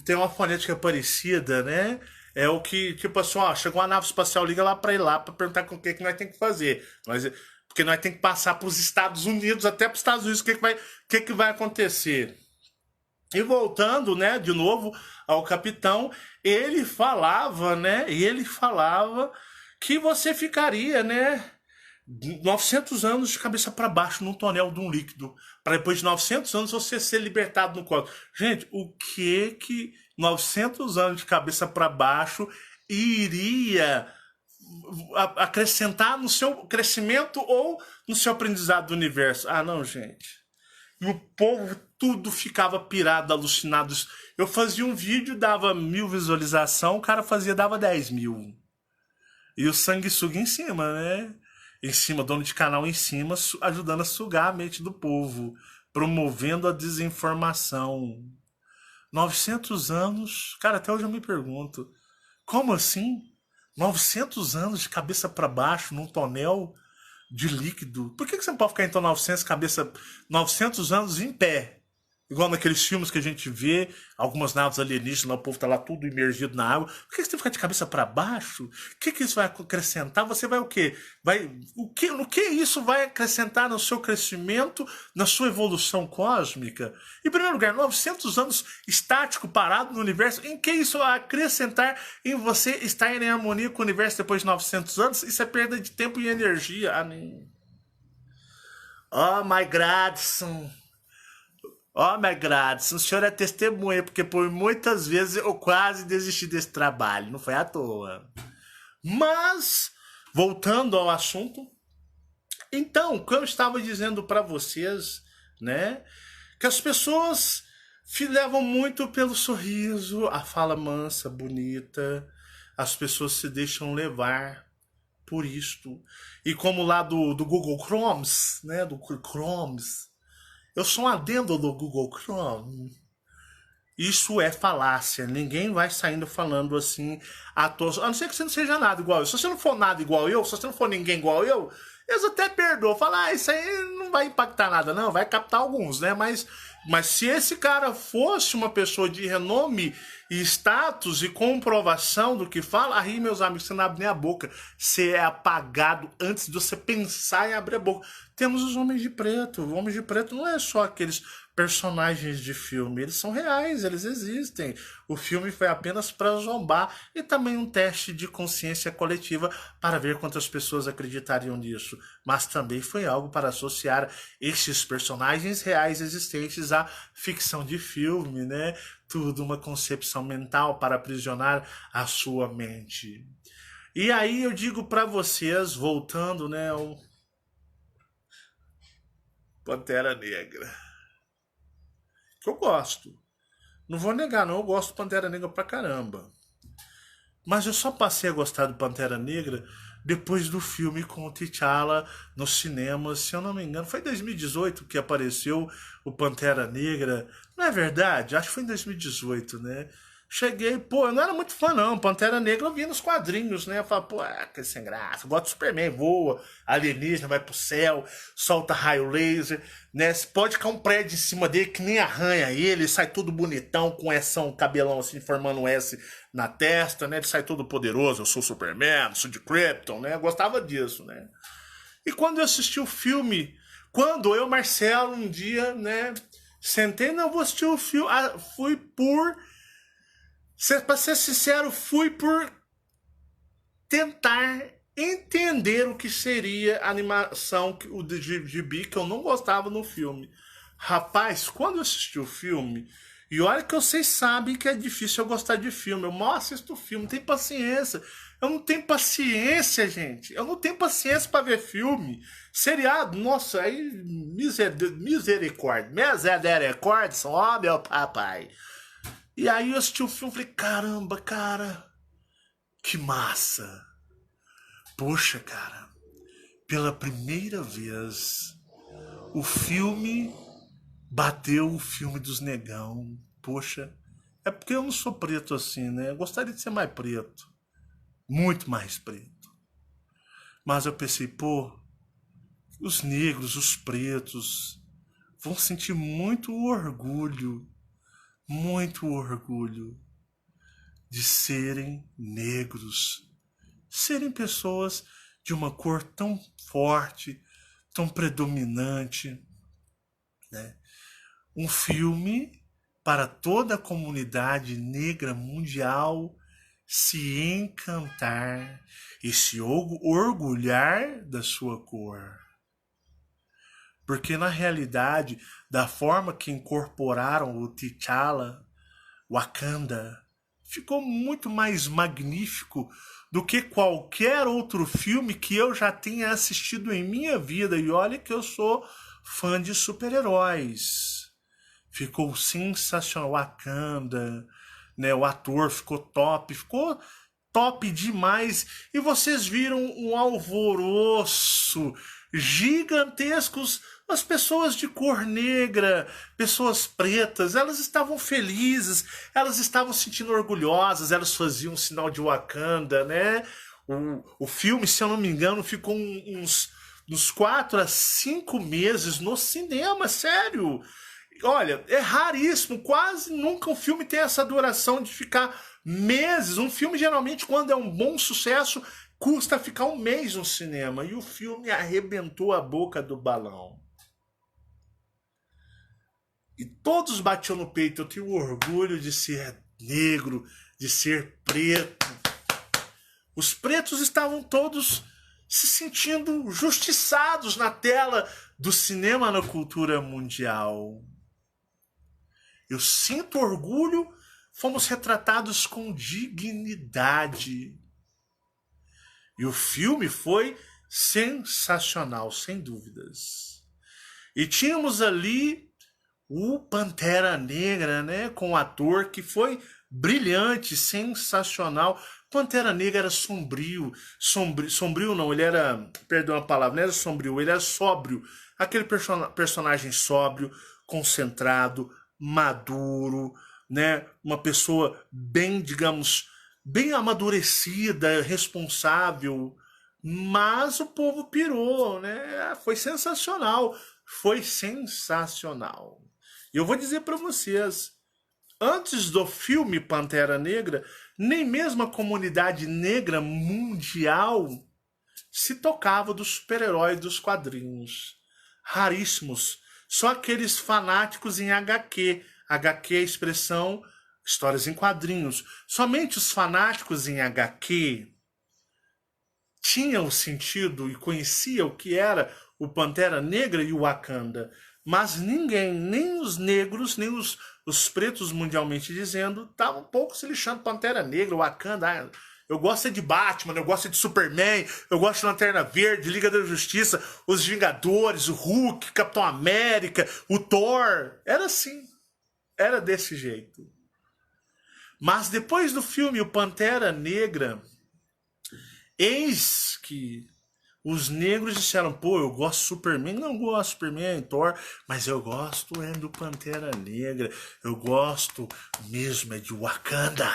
tem uma fonética parecida, né? É o que, tipo assim, ó, chegou uma nave espacial, liga lá pra ir lá pra perguntar com o que nós temos que fazer. Porque nós temos que passar pros Estados Unidos, até pros Estados Unidos, o que vai acontecer. E voltando, né, de novo ao capitão, ele falava, né, que você ficaria, né, 900 anos de cabeça para baixo num tonel de um líquido, para depois de 900 anos você ser libertado no cosmos. Gente, o que 900 anos de cabeça para baixo iria acrescentar no seu crescimento ou no seu aprendizado do universo? Ah, não, gente. E o povo tudo ficava pirado, alucinado. Eu fazia um vídeo, dava 1000 visualizações, o cara dava 10.000. E o sanguessuga em cima, né? Em cima, dono de canal em cima, ajudando a sugar a mente do povo, promovendo a desinformação. 900 anos, cara, até hoje eu me pergunto, como assim? 900 anos de cabeça para baixo num tonel de líquido? Por que você não pode ficar então 900 anos em pé? Igual naqueles filmes que a gente vê, algumas naves alienígenas, o povo tá lá tudo imergido na água. Por que você tem que ficar de cabeça para baixo? O que isso vai acrescentar? Você vai o quê? No que isso vai acrescentar no seu crescimento, na sua evolução cósmica? Em primeiro lugar, 900 anos estático, parado no universo, em que isso vai acrescentar em você estar em harmonia com o universo depois de 900 anos? Isso é perda de tempo e energia. Oh, my Gradson. Ó, Gradson, o senhor é testemunha, porque por muitas vezes eu quase desisti desse trabalho, não foi à toa. Mas, voltando ao assunto, então, o que eu estava dizendo para vocês, né, que as pessoas levam muito pelo sorriso, a fala mansa, bonita, as pessoas se deixam levar por isto. E como lá do Google Chromes, né, do Chromes, eu sou um adendo do Google Chrome. Isso é falácia. Ninguém vai saindo falando assim à toa. A não ser que você não seja nada igual eu. Se você não for nada igual eu, se você não for ninguém igual eu, eles até perdoam. Falam, isso aí não vai impactar nada, não. Vai captar alguns, né? Mas se esse cara fosse uma pessoa de renome e status e comprovação do que fala, aí, meus amigos, você não abre nem a boca. Você é apagado antes de você pensar em abrir a boca. Temos os Homens de Preto. Os Homens de Preto não é só aqueles personagens de filme, eles são reais, eles existem. O filme foi apenas para zombar e também um teste de consciência coletiva para ver quantas pessoas acreditariam nisso. Mas também foi algo para associar esses personagens reais existentes à ficção de filme, né? Tudo uma concepção mental para aprisionar a sua mente. E aí eu digo para vocês, voltando, né, ao Pantera Negra. Que eu gosto. Não vou negar, não. Eu gosto do Pantera Negra pra caramba. Mas eu só passei a gostar do Pantera Negra depois do filme com o T'Challa nos cinemas. Se eu não me engano, foi em 2018 que apareceu o Pantera Negra. Não é verdade? Acho que foi em 2018, né? Cheguei, pô, eu não era muito fã não, Pantera Negra eu via nos quadrinhos, né? Eu falava, pô, que sem graça, eu gosto do Superman, voa, alienígena, vai pro céu, solta raio laser, né? Você pode cair um prédio em cima dele que nem arranha ele, sai todo bonitão, com um cabelão assim, formando um S na testa, né? Ele sai todo poderoso, eu sou Superman, sou de Krypton, né? Eu gostava disso, né? E quando eu assisti o filme, quando eu, Marcelo, um dia, né, sentei, não, vou assistir o filme, fui por... Pra ser sincero, fui por tentar tentar entender o que seria a animação, o de gibi, que eu não gostava no filme. Rapaz, quando eu assisti o filme, e olha que vocês sabem que é difícil eu gostar de filme, eu mal assisto filme, não tenho paciência. Eu não tenho paciência, gente. Eu não tenho paciência para ver filme. Seriado, nossa, aí misericórdia. Misericórdia, ó meu papai. E aí eu assisti o filme e falei, caramba, cara, que massa. Poxa, cara, pela primeira vez, o filme bateu o filme dos negão. Poxa, é porque eu não sou preto assim, né? Eu gostaria de ser mais preto. Muito mais preto. Mas eu pensei, pô, os negros, os pretos vão sentir muito orgulho de serem negros, serem pessoas de uma cor tão forte, tão predominante, né? Um filme para toda a comunidade negra mundial se encantar e se orgulhar da sua cor. Porque na realidade, da forma que incorporaram o T'Challa, Wakanda, ficou muito mais magnífico do que qualquer outro filme que eu já tenha assistido em minha vida. E olha que eu sou fã de super-heróis. Ficou sensacional. Wakanda, né? O ator ficou top demais. E vocês viram um alvoroço gigantescos. As pessoas de cor negra, pessoas pretas, elas estavam felizes, elas estavam se sentindo orgulhosas, elas faziam um sinal de Wakanda, né? O filme, se eu não me engano, ficou uns 4 a 5 meses no cinema, sério. Olha, é raríssimo, quase nunca um filme tem essa duração de ficar meses. Um filme, geralmente, quando é um bom sucesso, custa ficar um mês no cinema. E o filme arrebentou a boca do balão. E todos batiam no peito. Eu tenho orgulho de ser negro, de ser preto. Os pretos estavam todos se sentindo justiçados na tela do cinema na cultura mundial. Eu sinto orgulho, fomos retratados com dignidade. E o filme foi sensacional, sem dúvidas. E tínhamos ali o Pantera Negra, né, com o ator que foi brilhante, sensacional. Pantera Negra era sombrio não, ele era, perdão a palavra, não era sombrio, ele era sóbrio. Aquele personagem sóbrio, concentrado, maduro, né, uma pessoa bem, digamos, bem amadurecida, responsável, mas o povo pirou, né? Foi sensacional, foi sensacional. E eu vou dizer para vocês, antes do filme Pantera Negra, nem mesmo a comunidade negra mundial se tocava dos super-heróis dos quadrinhos. Raríssimos. Só aqueles fanáticos em HQ. HQ é a expressão histórias em quadrinhos. Somente os fanáticos em HQ tinham sentido e conheciam o que era o Pantera Negra e o Wakanda. Mas ninguém, nem os negros, nem os pretos mundialmente dizendo, estavam um pouco se lixando Pantera Negra, Wakanda. Eu gosto de Batman, eu gosto de Superman, eu gosto de Lanterna Verde, Liga da Justiça, os Vingadores, o Hulk, Capitão América, o Thor. Era assim, era desse jeito. Mas depois do filme O Pantera Negra, eis que os negros disseram, pô, eu gosto de Superman, não gosto de Superman, Thor, mas eu gosto do Pantera Negra, eu gosto mesmo de Wakanda.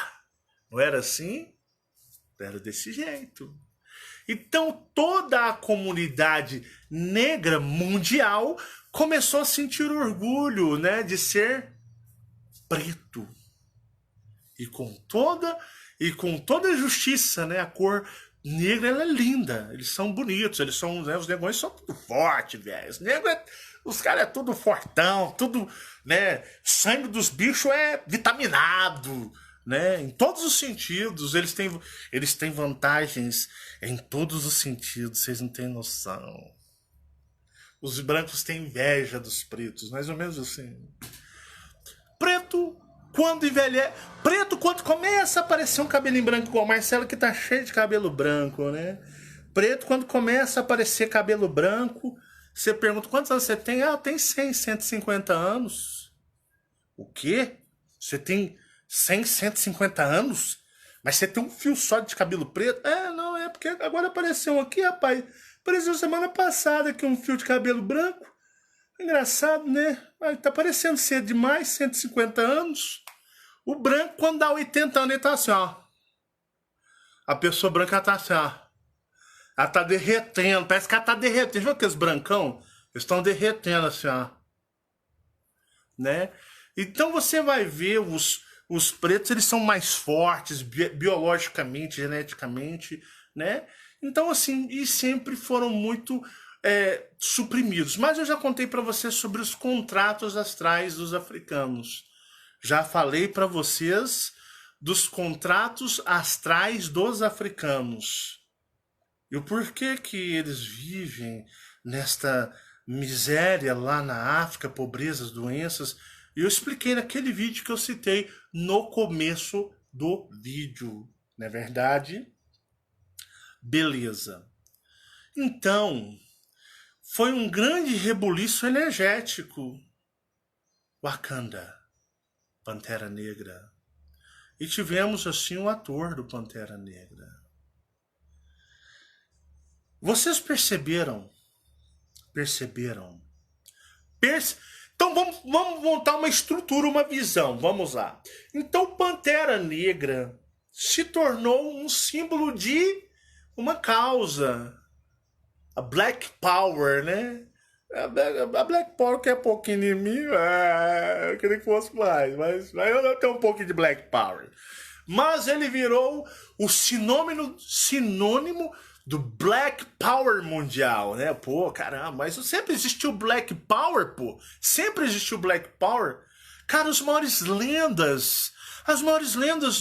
Não era assim? Era desse jeito. Então toda a comunidade negra mundial começou a sentir orgulho, né, de ser preto. E com toda a justiça, né, a cor negra, ela é linda, eles são bonitos, eles são, né, os negões são tudo forte, velho. Os caras é tudo fortão, tudo, né, sangue dos bichos é vitaminado, né? Em todos os sentidos, eles têm vantagens em todos os sentidos, vocês não têm noção. Os brancos têm inveja dos pretos, mais ou menos assim. Preto, quando envelhece. Preto, quando começa a aparecer um cabelinho branco, igual o Marcelo, que tá cheio de cabelo branco, né? Preto, quando começa a aparecer cabelo branco, você pergunta quantos anos você tem? Ah, eu tenho 100, 150 anos. O quê? Você tem 100, 150 anos? Mas você tem um fio só de cabelo preto? É, não, é porque agora apareceu aqui, rapaz. Apareceu semana passada aqui um fio de cabelo branco. Engraçado, né? Tá parecendo ser demais, 150 anos. O branco, quando dá 80 anos, ele tá assim, ó. A pessoa branca tá assim, ó. Ela tá derretendo, parece que ela tá derretendo. Viu aqueles brancão? Eles estão derretendo assim, ó. Né? Então você vai ver os pretos, eles são mais fortes biologicamente, geneticamente, né? Então assim, e sempre foram muito suprimidos. Mas eu já contei para você sobre os contratos astrais dos africanos. Já falei para vocês dos contratos astrais dos africanos. E o porquê que eles vivem nesta miséria lá na África, pobrezas, doenças. Eu expliquei naquele vídeo que eu citei no começo do vídeo. Não é verdade? Beleza. Então, foi um grande rebuliço energético. Wakanda, Pantera Negra. E tivemos assim o ator do Pantera Negra. Vocês perceberam? Então vamos montar uma estrutura, uma visão. Vamos lá. Então Pantera Negra se tornou um símbolo de uma causa. A Black Power, né? A Black Power quer pouquinho de mim. Eu queria que fosse mais, mas eu não tenho um pouquinho de Black Power. Mas ele virou o sinônimo do Black Power mundial, né? Pô, caramba, mas sempre existiu Black Power, pô. Sempre existiu Black Power. Cara, as maiores lendas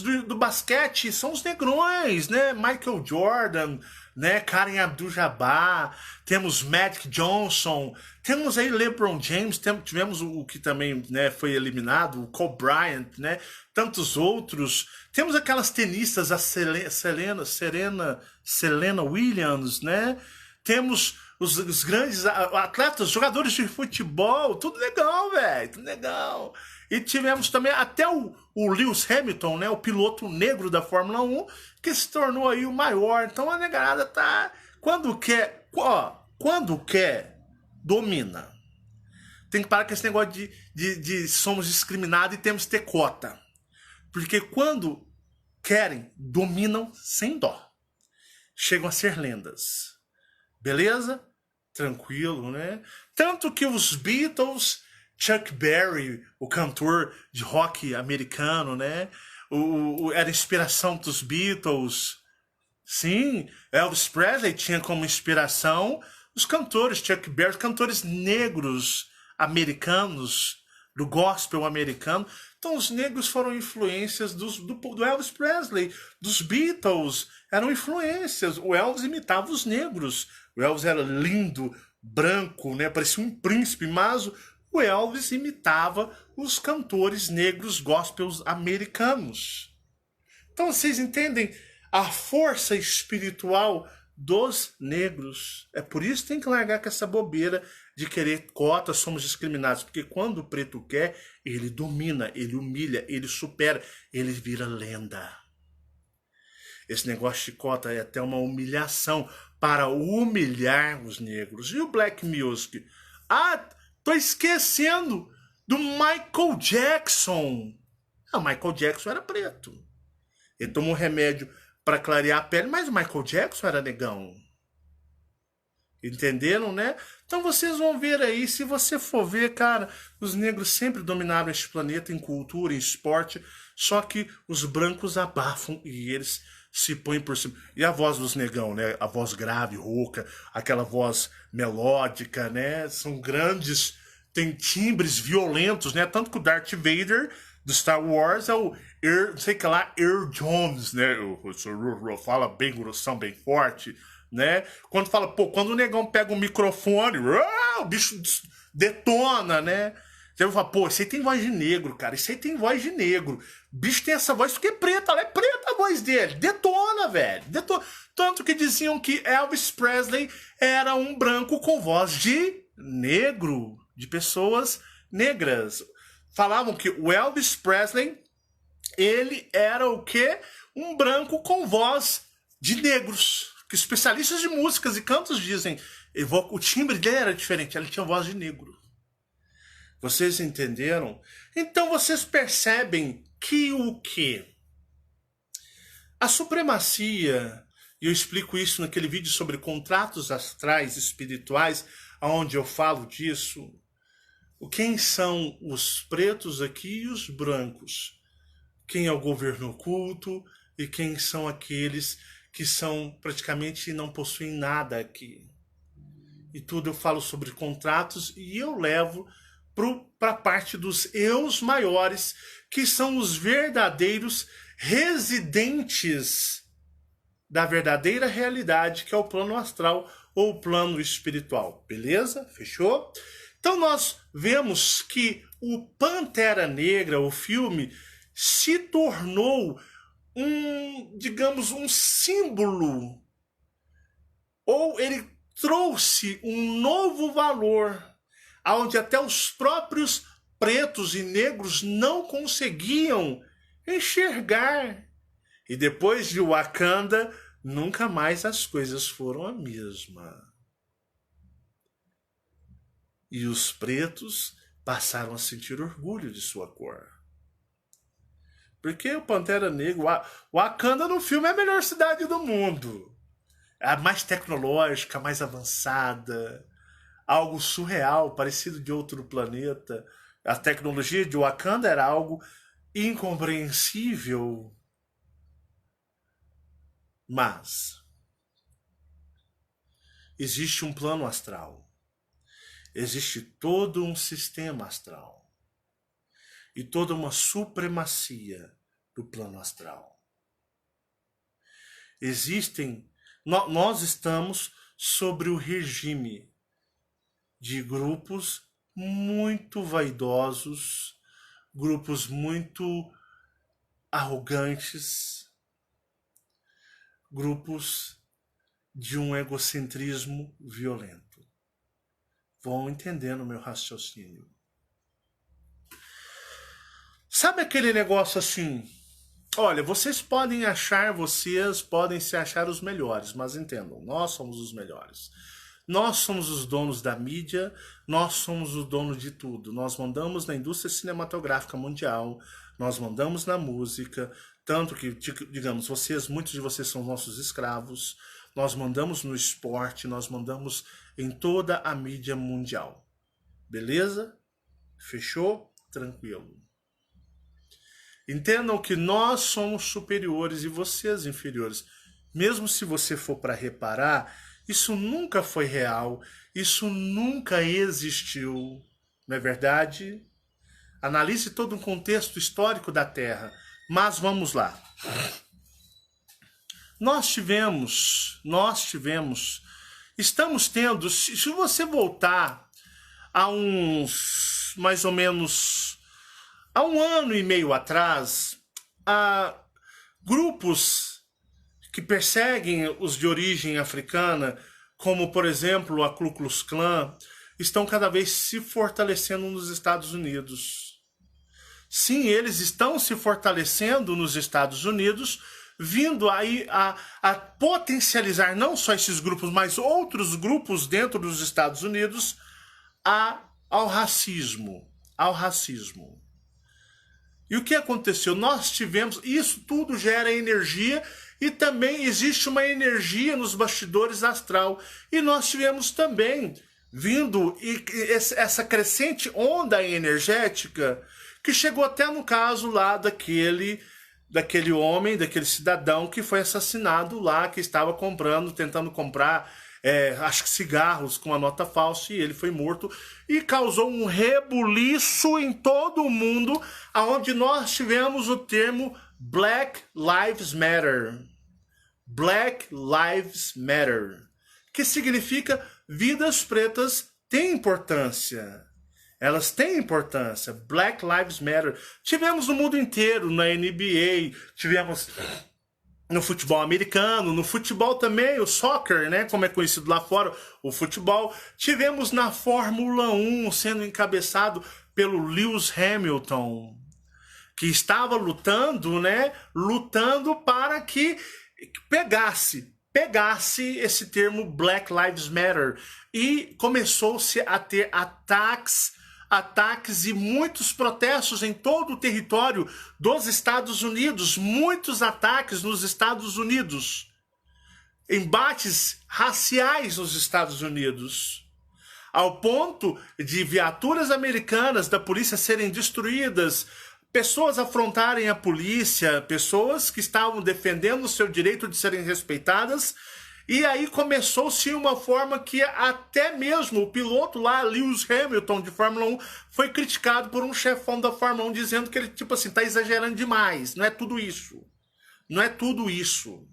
do basquete são os negrões, né? Michael Jordan, né? Kareem Abdul-Jabbar, temos Magic Johnson, temos aí LeBron James, tivemos o que também, né, foi eliminado, o Kobe Bryant, né? Tantos outros. Temos aquelas tenistas, a Serena Williams, né? Temos os grandes atletas, jogadores de futebol, tudo legal, velho, tudo legal. E tivemos também até o Lewis Hamilton, né, o piloto negro da Fórmula 1, que se tornou aí o maior. Então a negrada tá, quando quer, domina. Tem que parar com esse negócio de somos discriminados e temos que ter cota. Porque quando querem, dominam sem dó. Chegam a ser lendas. Beleza? Tranquilo, né? Tanto que os Beatles, Chuck Berry, o cantor de rock americano, né? Era inspiração dos Beatles. Sim, Elvis Presley tinha como inspiração os cantores, Chuck Berry, cantores negros americanos, do gospel americano. Então os negros foram influências do Elvis Presley, dos Beatles, eram influências. O Elvis imitava os negros. O Elvis era lindo, branco, né? Parecia um príncipe, mas o Elvis imitava os cantores negros gospels americanos. Então vocês entendem a força espiritual dos negros. É por isso que tem que largar com essa bobeira de querer cotas, somos discriminados. Porque quando o preto quer, ele domina, ele humilha, ele supera, ele vira lenda. Esse negócio de cota é até uma humilhação para humilhar os negros. E o Black Music? Ah, tô esquecendo do Michael Jackson. Ah, o Michael Jackson era preto. Ele tomou um remédio para clarear a pele, mas o Michael Jackson era negão. Entenderam, né? Então vocês vão ver aí, se você for ver, cara, os negros sempre dominaram este planeta em cultura, em esporte, só que os brancos abafam e eles se põem por cima. E a voz dos negão, né? A voz grave, rouca, aquela voz melódica, né? São grandes, tem timbres violentos, né? Tanto que o Darth Vader do Star Wars é o não sei o que lá, Earl Jones, né? Fala bem grossão, bem forte, né? Quando fala, pô, quando o negão pega o microfone, o bicho detona, né? Você vai falar, pô, esse aí tem voz de negro, cara. Esse aí tem voz de negro. O bicho tem essa voz porque é preta, ela é preta a voz dele. Detona, velho. Detona. Tanto que diziam que Elvis Presley era um branco com voz de negro, de pessoas negras. Falavam que o Elvis Presley, ele era o quê? Um branco com voz de negros. Que especialistas de músicas e cantos dizem. O timbre dele era diferente, ele tinha voz de negro. Vocês entenderam? Então vocês percebem que o quê? A supremacia, e eu explico isso naquele vídeo sobre contratos astrais espirituais, onde eu falo disso. Quem são os pretos aqui e os brancos? Quem é o governo oculto e quem são aqueles que são praticamente não possuem nada aqui? E tudo eu falo sobre contratos e eu levo para a parte dos eus maiores, que são os verdadeiros residentes da verdadeira realidade, que é o plano astral ou o plano espiritual. Beleza? Fechou? Então nós vemos que o Pantera Negra, o filme, se tornou digamos, um símbolo, ou ele trouxe um novo valor, onde até os próprios pretos e negros não conseguiam enxergar. E depois de Wakanda, nunca mais as coisas foram a mesma. E os pretos passaram a sentir orgulho de sua cor. Porque o Pantera Negra, Wakanda no filme é a melhor cidade do mundo. É a mais tecnológica, mais avançada. Algo surreal, parecido de outro planeta. A tecnologia de Wakanda era algo incompreensível. Mas existe um plano astral. Existe todo um sistema astral. E toda uma supremacia do plano astral. Nós estamos sobre o regime de grupos muito vaidosos, grupos muito arrogantes, grupos de um egocentrismo violento. Vão entendendo o meu raciocínio. Sabe aquele negócio assim? Olha, vocês podem se achar os melhores, mas entendam, nós somos os melhores. Nós somos os donos da mídia, nós somos o dono de tudo. Nós mandamos na indústria cinematográfica mundial, nós mandamos na música, tanto que, digamos, muitos de vocês são nossos escravos, nós mandamos no esporte, nós mandamos em toda a mídia mundial. Beleza? Fechou? Tranquilo. Entendam que nós somos superiores e vocês inferiores. Mesmo se você for para reparar, isso nunca foi real, isso nunca existiu, não é verdade? Analise todo um contexto histórico da Terra. Mas vamos lá. Estamos tendo, se você voltar a mais ou menos, há 1 ano e meio atrás, grupos que perseguem os de origem africana, como, por exemplo, a Ku Klux Klan, estão cada vez se fortalecendo nos Estados Unidos. Sim, eles estão se fortalecendo nos Estados Unidos, vindo aí a potencializar não só esses grupos, mas outros grupos dentro dos Estados Unidos ao racismo. E o que aconteceu? Nós tivemos, isso tudo gera energia e também existe uma energia nos bastidores astral. E nós tivemos também vindo essa crescente onda energética que chegou até no caso lá daquele homem, daquele cidadão que foi assassinado lá, que estava tentando comprar acho que cigarros com a nota falsa, e ele foi morto e causou um rebuliço em todo o mundo, aonde nós tivemos o termo Black Lives Matter. Black Lives Matter, que significa vidas pretas têm importância. Elas têm importância. Black Lives Matter. Tivemos no mundo inteiro, na NBA, tivemos no futebol americano, no futebol também, o soccer, né, como é conhecido lá fora, o futebol. Tivemos na Fórmula 1 sendo encabeçado pelo Lewis Hamilton, que estava lutando, né, lutando para que pegasse esse termo Black Lives Matter, e começou-se a ter ataques e muitos protestos em todo o território dos Estados Unidos, muitos ataques nos Estados Unidos, embates raciais nos Estados Unidos, ao ponto de viaturas americanas da polícia serem destruídas, pessoas afrontarem a polícia, pessoas que estavam defendendo o seu direito de serem respeitadas. E aí começou-se uma forma que até mesmo o piloto lá, Lewis Hamilton, de Fórmula 1, foi criticado por um chefão da Fórmula 1, dizendo que ele, tipo assim, tá exagerando demais. Não é tudo isso. Não é tudo isso.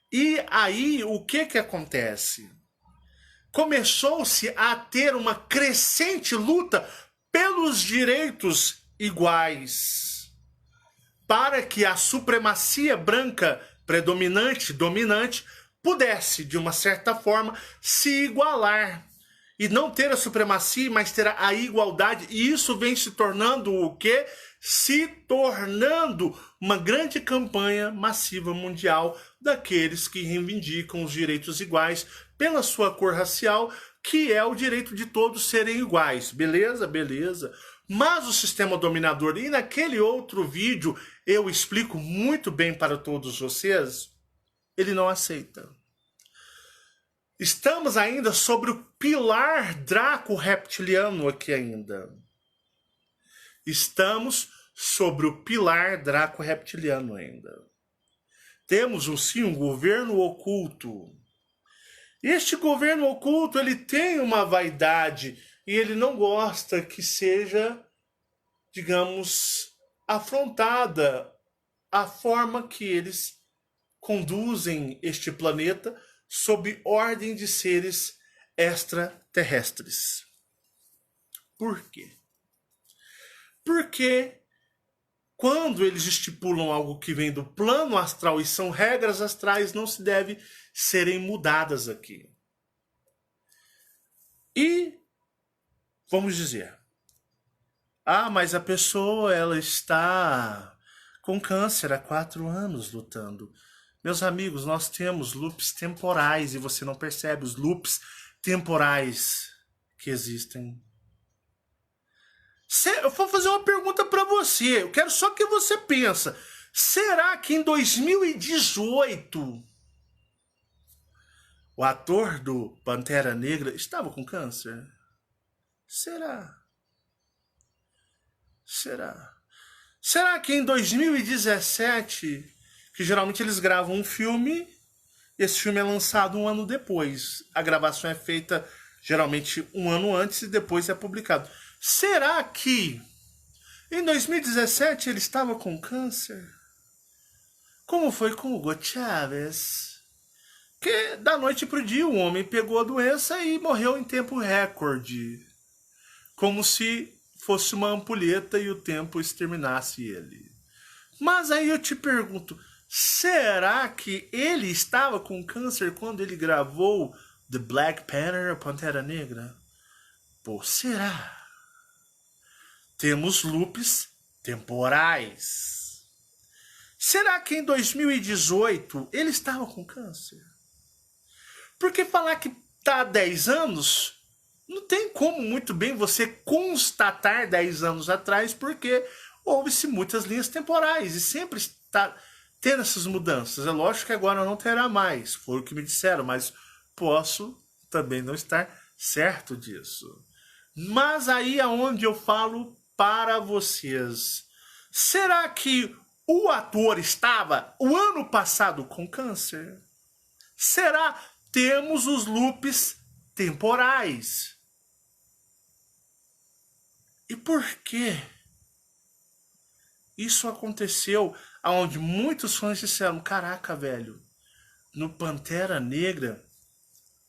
E aí, o que acontece? Começou-se a ter uma crescente luta pelos direitos iguais, para que a supremacia branca predominante, dominante, pudesse, de uma certa forma, se igualar. E não ter a supremacia, mas ter a igualdade. E isso vem se tornando o quê? Se tornando uma grande campanha massiva mundial daqueles que reivindicam os direitos iguais pela sua cor racial, que é o direito de todos serem iguais. Beleza? Beleza. Mas o sistema dominador, e naquele outro vídeo eu explico muito bem para todos vocês, ele não aceita. Estamos ainda sobre o pilar draco-reptiliano aqui ainda. Estamos sobre o pilar draco-reptiliano ainda. Temos, sim, um governo oculto. Este governo oculto, ele tem uma vaidade e ele não gosta que seja, digamos, afrontada a forma que eles conduzem este planeta sob ordem de seres extraterrestres. Por quê? Porque quando eles estipulam algo que vem do plano astral e são regras astrais, não se deve serem mudadas aqui. E vamos dizer, mas a pessoa ela está com câncer há 4 anos lutando. Meus amigos, nós temos loops temporais e você não percebe os loops temporais que existem. Eu vou fazer uma pergunta para você. Eu quero só que você pensa. Será que em 2018 o ator do Pantera Negra estava com câncer? Será? Será que em 2017... que geralmente eles gravam um filme, esse filme é lançado 1 ano depois. A gravação é feita geralmente 1 ano antes e depois é publicado. Será que em 2017 ele estava com câncer? Como foi com Hugo Chávez? Que da noite pro dia o homem pegou a doença e morreu em tempo recorde. Como se fosse uma ampulheta e o tempo exterminasse ele. Mas aí eu te pergunto, será que ele estava com câncer quando ele gravou The Black Panther, a Pantera Negra? Pô, será? Temos loops temporais. Será que em 2018 ele estava com câncer? Porque falar que está há 10 anos, não tem como muito bem você constatar 10 anos atrás, porque houve-se muitas linhas temporais e sempre está tendo essas mudanças. É lógico que agora não terá mais, foi o que me disseram, mas posso também não estar certo disso. Mas aí é onde eu falo para vocês. Será que o ator estava o ano passado com câncer? Será? temos os loops temporais. E por que isso aconteceu? Onde muitos fãs disseram, caraca, velho, no Pantera Negra,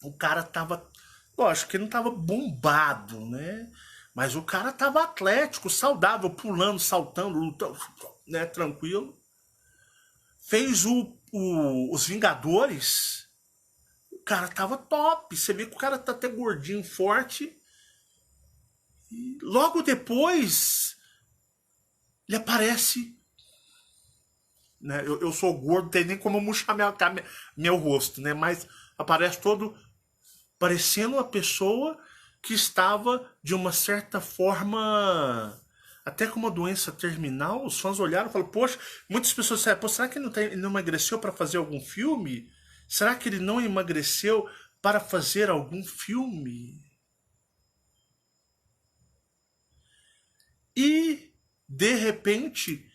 o cara tava, lógico que ele não tava bombado, né? Mas o cara tava atlético, saudável, pulando, saltando, lutando, né? Tranquilo. Fez os Vingadores, o cara tava top. Você vê que o cara tá até gordinho, forte. E logo depois, ele aparece, né? Eu sou gordo, não tem nem como eu murchar meu rosto, né? Mas aparece todo parecendo uma pessoa que estava, de uma certa forma, até com uma doença terminal. Os fãs olharam e falaram, poxa, muitas pessoas disseram, pô, será que ele não emagreceu para fazer algum filme? Será que ele não emagreceu para fazer algum filme? E, de repente,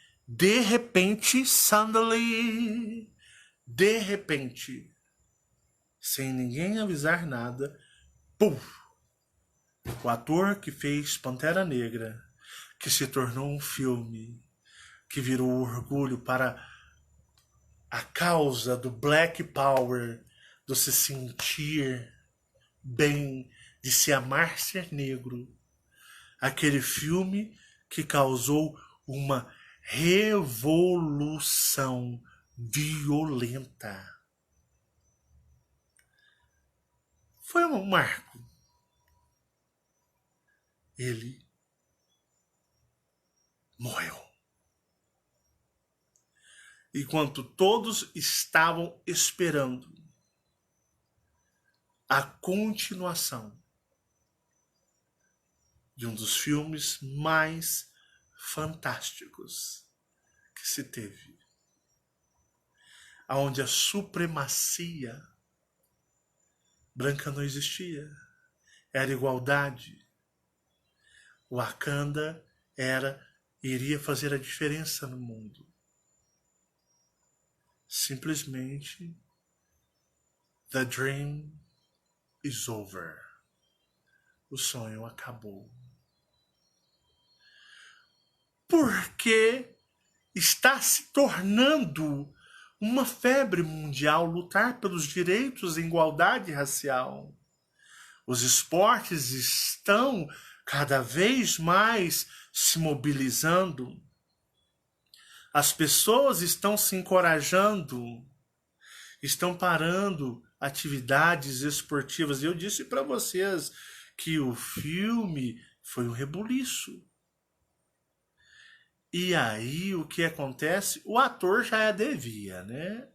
suddenly, de repente, sem ninguém avisar nada, pum! O ator que fez Pantera Negra, que se tornou um filme, que virou orgulho para a causa do Black Power, do se sentir bem, de se amar ser negro. Aquele filme que causou uma revolução violenta. Foi um marco. Ele morreu. Enquanto todos estavam esperando a continuação de um dos filmes mais fantásticos que se teve, onde a supremacia branca não existia, era igualdade. Wakanda iria fazer a diferença no mundo. Simplesmente, the dream is over. O sonho acabou. Porque está se tornando uma febre mundial lutar pelos direitos e igualdade racial. Os esportes estão cada vez mais se mobilizando. As pessoas estão se encorajando, estão parando atividades esportivas. Eu disse para vocês que o filme foi um rebuliço. E aí o que acontece? O ator já devia, né?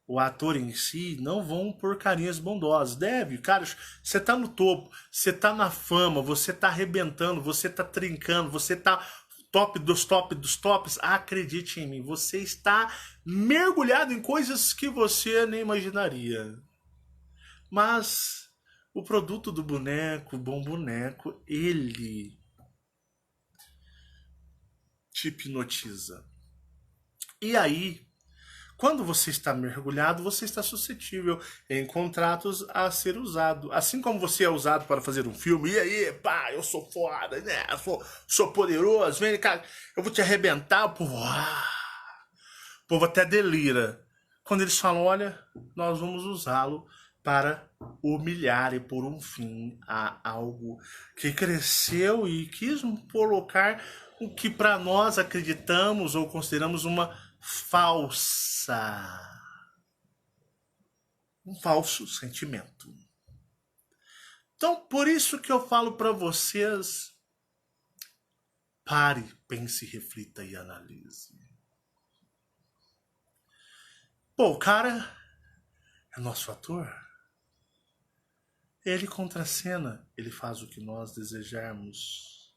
O ator em si não vão por carinhas bondosas. Deve, cara, você tá no topo, você tá na fama, você tá arrebentando, você tá trincando, você tá top dos tops. Acredite em mim, você está mergulhado em coisas que você nem imaginaria. Mas o produto do boneco, o bom boneco, ele te hipnotiza. E aí, quando você está mergulhado, você está suscetível em contratos a ser usado. Assim como você é usado para fazer um filme, e aí, pá, eu sou foda, né? Sou poderoso, vem cá, eu vou te arrebentar, o povo até delira. Quando eles falam, olha, nós vamos usá-lo para humilhar e pôr um fim a algo que cresceu e quis colocar o que para nós acreditamos ou consideramos um falso sentimento. Então, por isso que eu falo para vocês, pare, pense, reflita e analise. Pô, o cara é nosso ator. Ele contracena, ele faz o que nós desejarmos.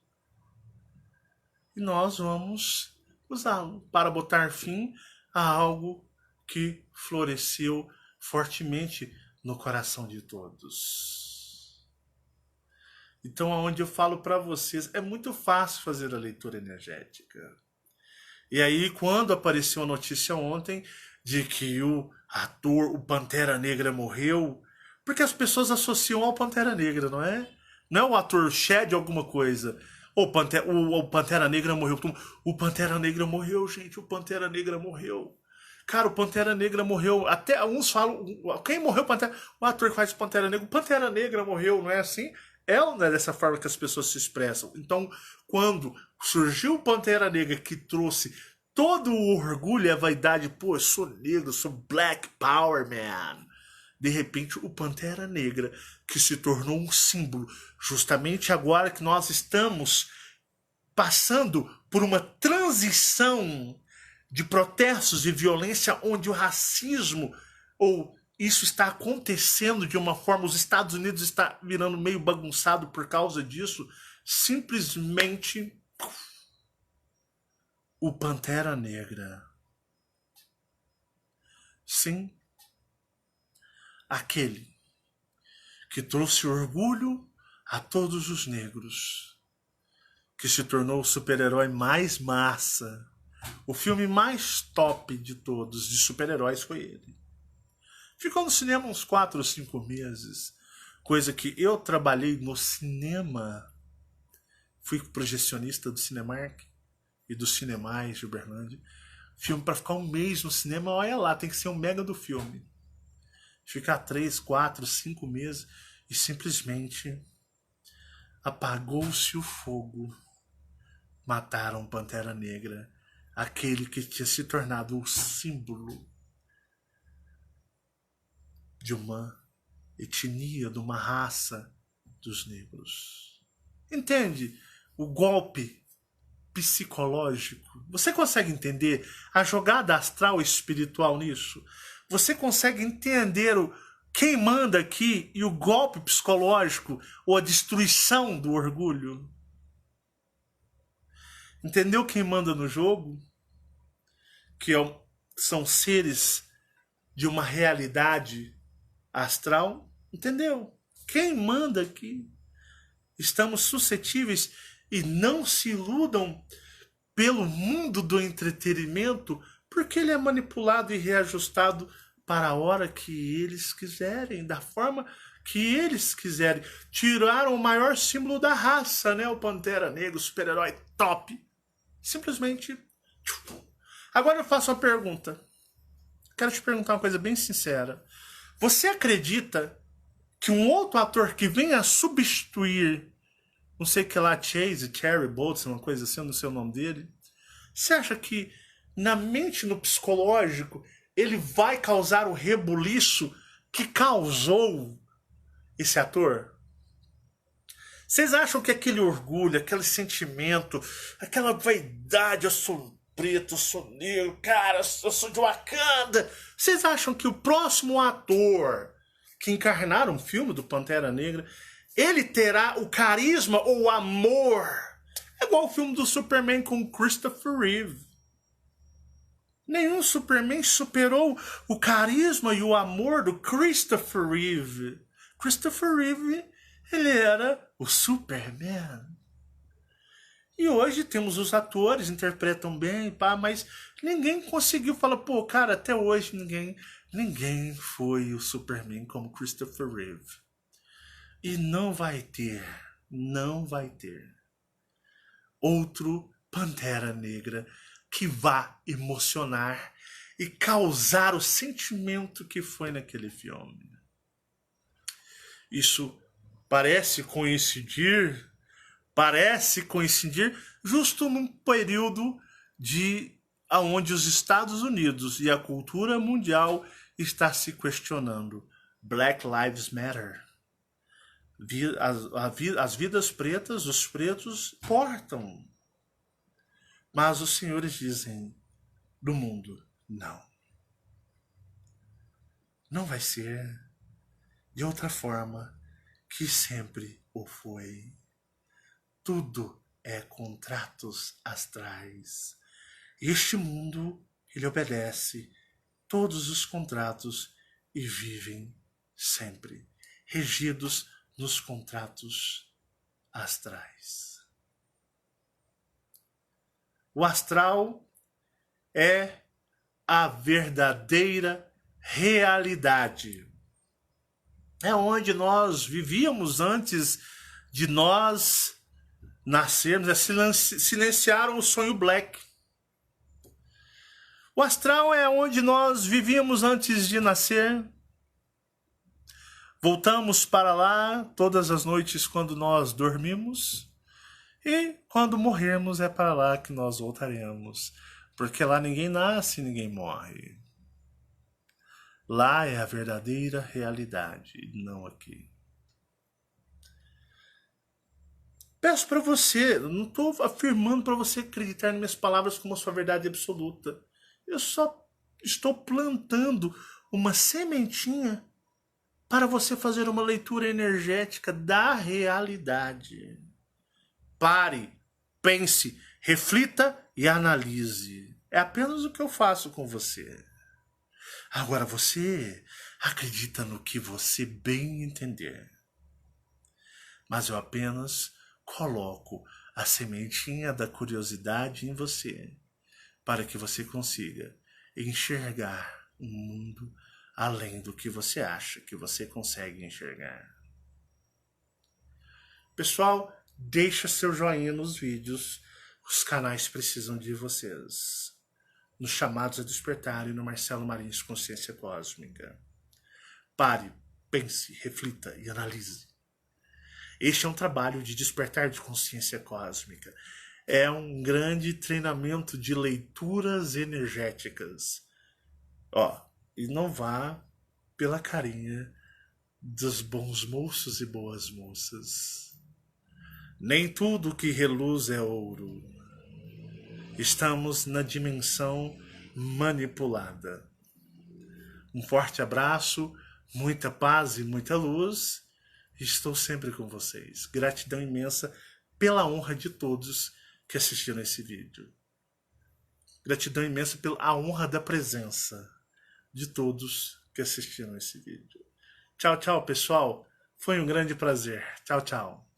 E nós vamos usá-lo para botar fim a algo que floresceu fortemente no coração de todos. Então, aonde eu falo para vocês, é muito fácil fazer a leitura energética. E aí, quando apareceu a notícia ontem de que o ator, o Pantera Negra morreu, Porque as pessoas associam ao Pantera Negra, não é? Não é o ator Shed alguma coisa. O Pantera Negra morreu. O Pantera Negra morreu, gente. O Pantera Negra morreu. Cara, o Pantera Negra morreu. Até uns falam. Quem morreu? O ator que faz o Pantera Negra. O Pantera Negra morreu, não é assim? Não é dessa forma que as pessoas se expressam. Então, quando surgiu o Pantera Negra que trouxe todo o orgulho e a vaidade, pô, eu sou negro, eu sou Black Power Man. De repente, o Pantera Negra, que se tornou um símbolo, justamente agora que nós estamos passando por uma transição de protestos e violência, onde o racismo, ou isso está acontecendo de uma forma, os Estados Unidos está virando meio bagunçado por causa disso, simplesmente o Pantera Negra. Sim, aquele que trouxe orgulho a todos os negros, que se tornou o super-herói mais massa. O filme mais top de todos, de super-heróis, foi ele. Ficou no cinema uns 4 ou 5 meses, coisa que eu trabalhei no cinema. Fui projecionista do Cinemark e do Cinemais de Uberlândia. Filme para ficar um mês no cinema, olha lá, tem que ser um mega do filme. Ficar 3, 4, 5 meses e simplesmente apagou-se o fogo. Mataram Pantera Negra, aquele que tinha se tornado o símbolo de uma etnia, de uma raça dos negros. Entende o golpe psicológico? Você consegue entender a jogada astral espiritual nisso? Você consegue entender quem manda aqui e o golpe psicológico ou a destruição do orgulho? Entendeu quem manda no jogo? Que são seres de uma realidade astral? Entendeu? Quem manda aqui? Estamos suscetíveis e não se iludam pelo mundo do entretenimento, porque ele é manipulado e reajustado para a hora que eles quiserem, da forma que eles quiserem. Tiraram o maior símbolo da raça, né? O Pantera Negra, o super-herói top. Simplesmente. Agora eu faço uma pergunta. Quero te perguntar uma coisa bem sincera. Você acredita que um outro ator que venha substituir, não sei o que lá, Cherry Boltz, uma coisa assim, eu não sei o nome dele, você acha que na mente, no psicológico, ele vai causar o rebuliço que causou esse ator? Vocês acham que aquele orgulho, aquele sentimento, aquela vaidade, eu sou preto, eu sou negro, cara, eu sou de Wakanda, vocês acham que o próximo ator que encarnar um filme do Pantera Negra, ele terá o carisma ou o amor? É igual o filme do Superman com Christopher Reeve. Nenhum Superman superou o carisma e o amor do Christopher Reeve. Christopher Reeve, ele era o Superman. E hoje temos os atores, interpretam bem, pá, mas ninguém conseguiu falar, pô, cara, até hoje ninguém foi o Superman como Christopher Reeve. E não vai ter outro Pantera Negra que vá emocionar e causar o sentimento que foi naquele filme. Isso parece coincidir justo num período onde os Estados Unidos e a cultura mundial está se questionando. Black Lives Matter. As vidas pretas, os pretos importam. Mas os senhores dizem do mundo, não. Não vai ser de outra forma que sempre o foi. Tudo é contratos astrais. Este mundo, ele obedece todos os contratos e vivem sempre regidos nos contratos astrais. O astral é a verdadeira realidade. É onde nós vivíamos antes de nós nascermos. Silenciaram o sonho black. O astral é onde nós vivíamos antes de nascer. Voltamos para lá todas as noites quando nós dormimos. E quando morrermos é para lá que nós voltaremos. Porque lá ninguém nasce, ninguém morre. Lá é a verdadeira realidade, não aqui. Peço para você, não estou afirmando para você acreditar nas minhas palavras como a sua verdade absoluta. Eu só estou plantando uma sementinha para você fazer uma leitura energética da realidade. Pare, pense, reflita e analise. É apenas o que eu faço com você. Agora você acredita no que você bem entender. Mas eu apenas coloco a sementinha da curiosidade em você, para que você consiga enxergar um mundo além do que você acha que você consegue enxergar. Pessoal, deixa seu joinha nos vídeos. Os canais precisam de vocês. Nos chamados a despertar e no Marcelo Marins Consciência Cósmica. Pare, pense, reflita e analise. Este é um trabalho de despertar de consciência cósmica. É um grande treinamento de leituras energéticas. E não vá pela carinha dos bons moços e boas moças. Nem tudo que reluz é ouro. Estamos na dimensão manipulada. Um forte abraço, muita paz e muita luz. Estou sempre com vocês. Gratidão imensa pela honra de todos que assistiram esse vídeo. Gratidão imensa pela honra da presença de todos que assistiram esse vídeo. Tchau, tchau, pessoal. Foi um grande prazer. Tchau, tchau.